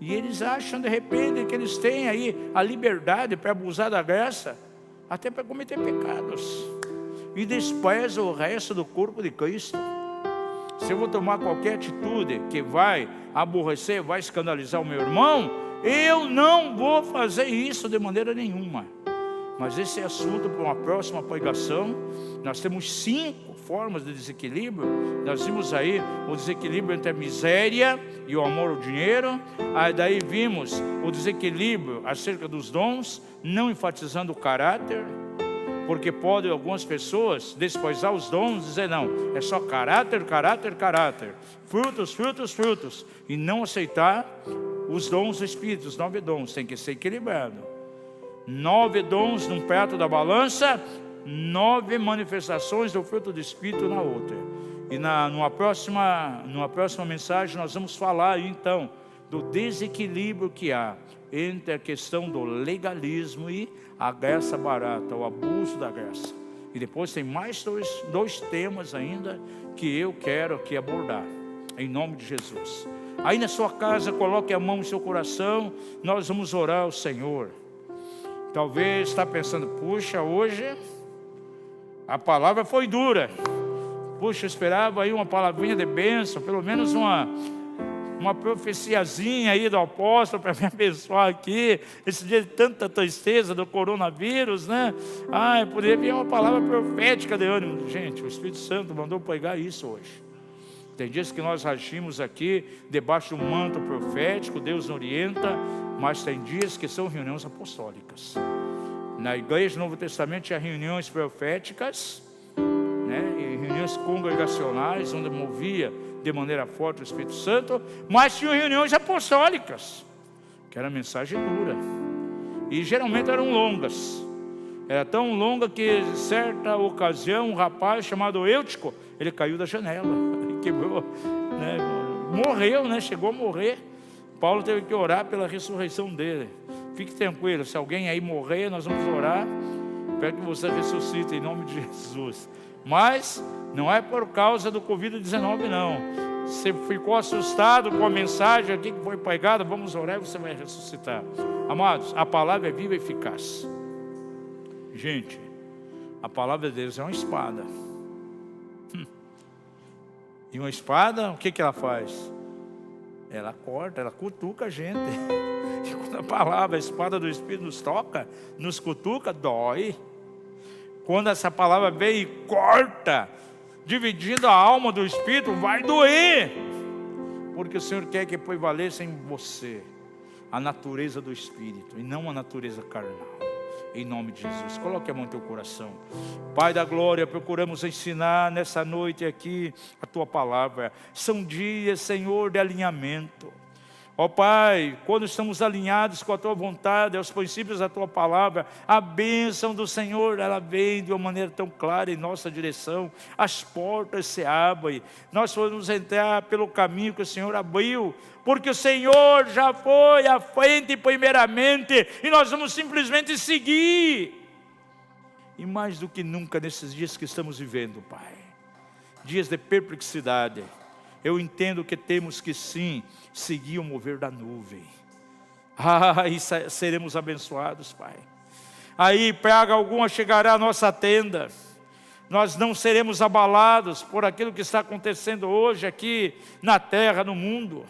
E eles acham de repente que eles têm aí a liberdade para abusar da graça, até para cometer pecados. E desprezam o resto do corpo de Cristo. Se eu vou tomar qualquer atitude que vai aborrecer, vai escandalizar o meu irmão, eu não vou fazer isso de maneira nenhuma. Mas esse é assunto para uma próxima pregação. Nós temos 5 formas de desequilíbrio. Nós vimos aí o desequilíbrio entre a miséria e o amor ao dinheiro. Aí daí vimos o desequilíbrio acerca dos dons, não enfatizando o caráter, porque podem algumas pessoas desprezar os dons e dizer não, é só caráter, caráter, caráter, frutos, frutos, frutos, e não aceitar os dons do Espírito. Os 9 dons tem que ser equilibrado. 9 dons num prato da balança, 9 manifestações do fruto do Espírito na outra. E numa próxima mensagem nós vamos falar aí, então do desequilíbrio que há entre a questão do legalismo e a graça barata, o abuso da graça. E depois tem mais dois temas ainda que eu quero aqui abordar, em nome de Jesus. Aí na sua casa, coloque a mão no seu coração, nós vamos orar ao Senhor. Talvez está pensando, puxa, hoje a palavra foi dura. Puxa, eu esperava aí uma palavrinha de bênção, pelo menos uma profeciazinha aí do apóstolo para me abençoar aqui, esse dia de tanta tristeza do coronavírus, né? Poderia vir uma palavra profética de ânimo. Gente, o Espírito Santo mandou pregar isso hoje. Tem dias que nós agimos aqui debaixo de um manto profético, Deus orienta, mas tem dias que são reuniões apostólicas. Na igreja do Novo Testamento tinha reuniões proféticas, né? E reuniões congregacionais, onde movia de maneira forte o Espírito Santo, mas tinham reuniões apostólicas, que era mensagem dura, e geralmente eram longas. Era tão longa que, em certa ocasião, um rapaz chamado Eutico, ele caiu da janela, quebrou, né? Morreu, né? Chegou a morrer. Paulo teve que orar pela ressurreição dele. Fique tranquilo, se alguém aí morrer, nós vamos orar para que você ressuscite em nome de Jesus. Mas não é por causa do Covid-19 não. Você ficou assustado com a mensagem aqui que foi pregada? Vamos orar e você vai ressuscitar. Amados, a palavra é viva e eficaz. Gente, a palavra de Deus é uma espada. E uma espada, o que ela faz? Ela corta, ela cutuca a gente. E quando a palavra, a espada do Espírito nos toca, nos cutuca, dói. Quando essa palavra vem e corta, dividindo a alma do Espírito, vai doer. Porque o Senhor quer que prevaleça em você a natureza do Espírito e não a natureza carnal. Em nome de Jesus, coloque a mão no teu coração. Pai da glória, procuramos ensinar nessa noite aqui a tua palavra. São dias, Senhor, de alinhamento. Ó Pai, quando estamos alinhados com a tua vontade, aos princípios da tua palavra, a bênção do Senhor, ela vem de uma maneira tão clara em nossa direção. As portas se abrem, nós podemos entrar pelo caminho que o Senhor abriu, porque o Senhor já foi à frente primeiramente, e nós vamos simplesmente seguir. E mais do que nunca nesses dias que estamos vivendo, Pai, dias de perplexidade, eu entendo que temos que sim seguir o mover da nuvem. E seremos abençoados, Pai. Aí praga alguma chegará à nossa tenda. Nós não seremos abalados por aquilo que está acontecendo hoje aqui na terra, no mundo.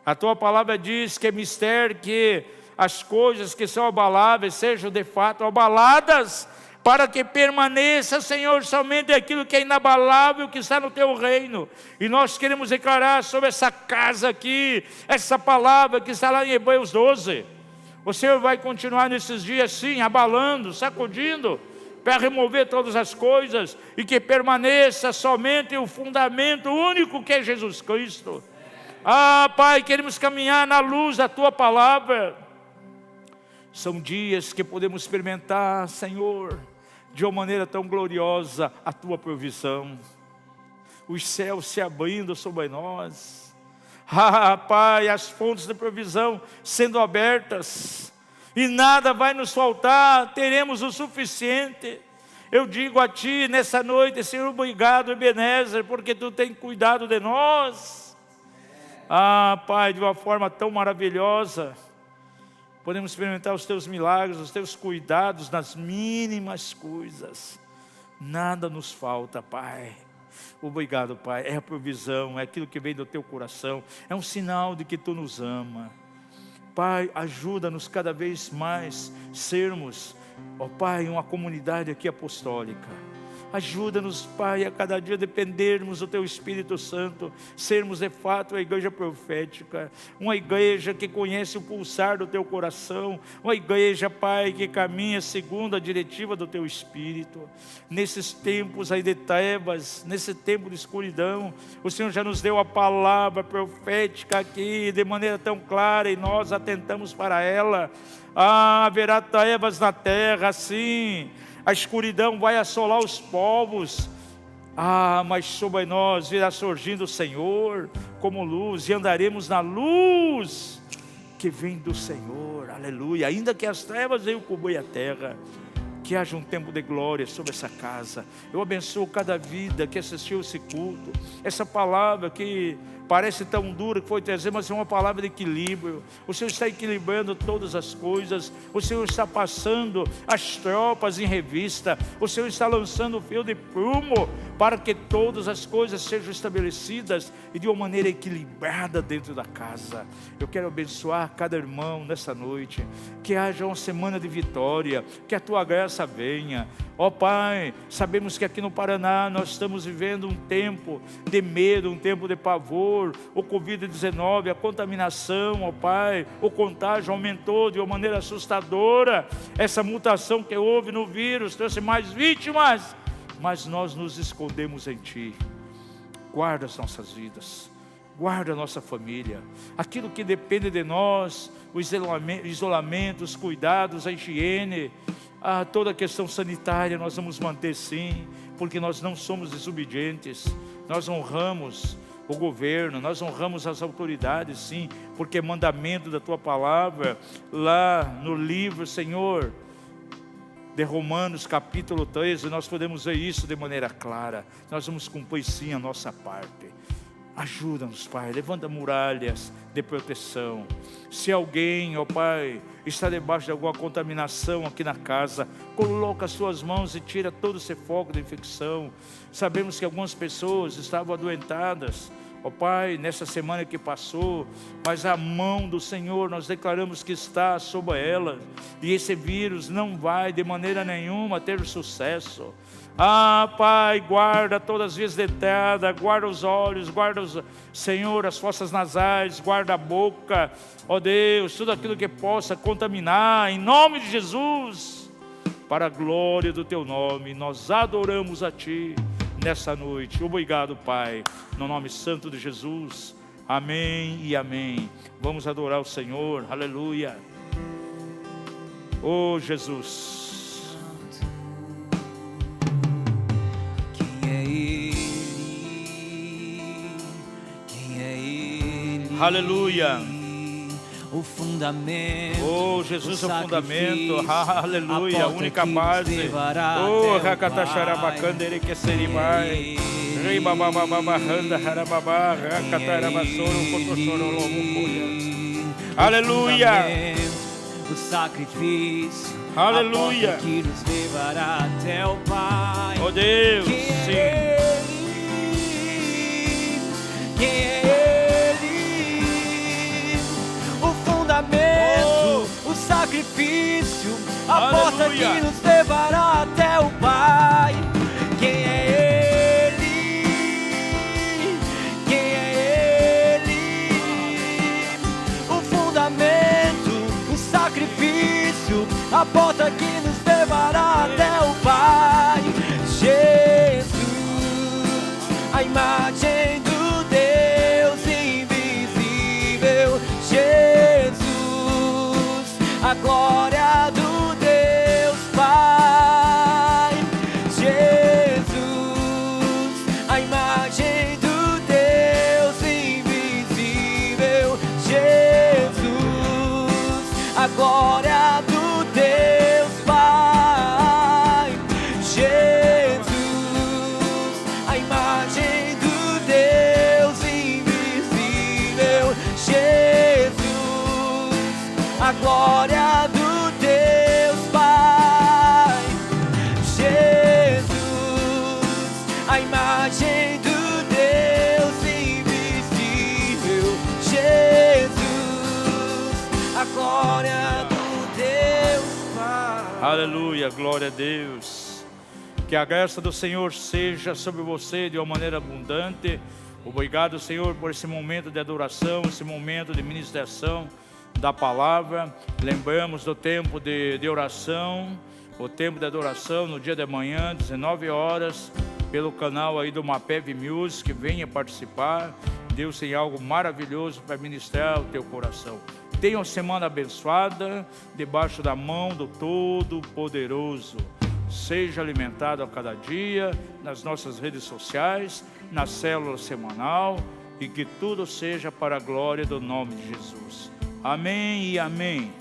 A tua palavra diz que é mistério que as coisas que são abaláveis sejam de fato abaladas, para que permaneça, Senhor, somente aquilo que é inabalável, que está no teu reino. E nós queremos declarar sobre essa casa aqui, essa palavra que está lá em Hebreus 12. O Senhor vai continuar nesses dias sim, abalando, sacudindo, para remover todas as coisas, e que permaneça somente o fundamento único que é Jesus Cristo. Pai, queremos caminhar na luz da tua palavra. São dias que podemos experimentar, Senhor, de uma maneira tão gloriosa, a tua provisão. Os céus se abrindo sobre nós. Pai, as fontes de provisão sendo abertas. E nada vai nos faltar, teremos o suficiente. Eu digo a Ti nessa noite, Senhor, obrigado, Ebenezer, porque Tu tens cuidado de nós. Pai, de uma forma tão maravilhosa. Podemos experimentar os teus milagres, os teus cuidados nas mínimas coisas. Nada nos falta, Pai. Obrigado, Pai. É a provisão, é aquilo que vem do teu coração. É um sinal de que tu nos ama. Pai, ajuda-nos cada vez mais sermos, Pai, uma comunidade aqui apostólica. Ajuda-nos, Pai, a cada dia dependermos do Teu Espírito Santo, sermos de fato a igreja profética, uma igreja que conhece o pulsar do Teu coração, uma igreja, Pai, que caminha segundo a diretiva do Teu Espírito. Nesses tempos aí de trevas, nesse tempo de escuridão, o Senhor já nos deu a palavra profética aqui, de maneira tão clara, e nós atentamos para ela. Haverá trevas na terra, sim. A escuridão vai assolar os povos. Mas sobre nós virá surgindo o Senhor como luz, e andaremos na luz que vem do Senhor. Aleluia. Ainda que as trevas venham cobrir a terra, que haja um tempo de glória sobre essa casa. Eu abençoo cada vida que assistiu esse culto. Essa palavra que parece tão dura que foi trazer, mas é uma palavra de equilíbrio. O Senhor está equilibrando todas as coisas. O Senhor está passando as tropas em revista. O Senhor está lançando o fio de prumo para que todas as coisas sejam estabelecidas e de uma maneira equilibrada dentro da casa. Eu quero abençoar cada irmão nessa noite. Que haja uma semana de vitória, que a tua graça venha. Pai, sabemos que aqui no Paraná nós estamos vivendo um tempo de medo, um tempo de pavor. O Covid-19, a contaminação, Pai, o contágio aumentou de uma maneira assustadora. Essa mutação que houve no vírus trouxe mais vítimas, mas nós nos escondemos em Ti. Guarda as nossas vidas, guarda a nossa família, aquilo que depende de nós, o isolamento, os cuidados, a higiene, toda a questão sanitária nós vamos manter sim, porque nós não somos desobedientes. Nós honramos o governo, nós honramos as autoridades sim, porque é mandamento da Tua palavra, lá no livro, Senhor, de Romanos capítulo 13, nós podemos ver isso de maneira clara. Nós vamos cumprir sim a nossa parte. Ajuda-nos, Pai, levanta muralhas de proteção. Se alguém, ó Pai, está debaixo de alguma contaminação aqui na casa, coloca as suas mãos e tira todo esse foco de infecção. Sabemos que algumas pessoas estavam adoentadas, ó Pai, nessa semana que passou, mas a mão do Senhor, nós declaramos que está sobre ela, e esse vírus não vai de maneira nenhuma ter sucesso. Ah, Pai, guarda todas as vias de entrada, guarda os olhos, guarda, Senhor, as fossas nasais, guarda a boca, ó Deus, tudo aquilo que possa contaminar, em nome de Jesus, para a glória do Teu nome, nós adoramos a Ti nessa noite. Obrigado, Pai, no nome santo de Jesus, amém e amém. Vamos adorar o Senhor, aleluia. Oh, Jesus. Aleluia. O fundamento. Oh, Jesus, o fundamento. Aleluia. A única base. Oh, Rakatacharabacandere que seribai. Rei babababahanda harababá. Rakatarabassoro kotosorolomucoia. Aleluia. O sacrifício. Aleluia. Que nos levará até o Pai. Oh Deus, sim. Quem é Ele? O fundamento, o sacrifício, a porta que nos levará até o Pai. Quem é Ele? Quem é Ele? O fundamento, o sacrifício, a porta que nos levará até o Pai. Jesus, a imagem do Deus invisível. Jesus, a glória do Deus Pai. Jesus, a imagem do Deus invisível. Jesus, a glória do Deus Pai. Jesus, a imagem do Deus invisível. Jesus, a glória do Deus Pai. Jesus, a imagem do Deus invisível. Jesus, a glória do Deus Pai. Aleluia, glória a Deus. Que a graça do Senhor seja sobre você de uma maneira abundante. Obrigado, Senhor, por esse momento de adoração, esse momento de ministração da palavra. Lembramos do tempo de oração, o tempo de adoração no dia de amanhã, 19 horas, pelo canal aí do Mapev Music. Venha participar. Deus tem algo maravilhoso para ministrar o teu coração. Tenha uma semana abençoada, debaixo da mão do Todo-Poderoso. Seja alimentado a cada dia, nas nossas redes sociais, na célula semanal, e que tudo seja para a glória do nome de Jesus. Amém e amém.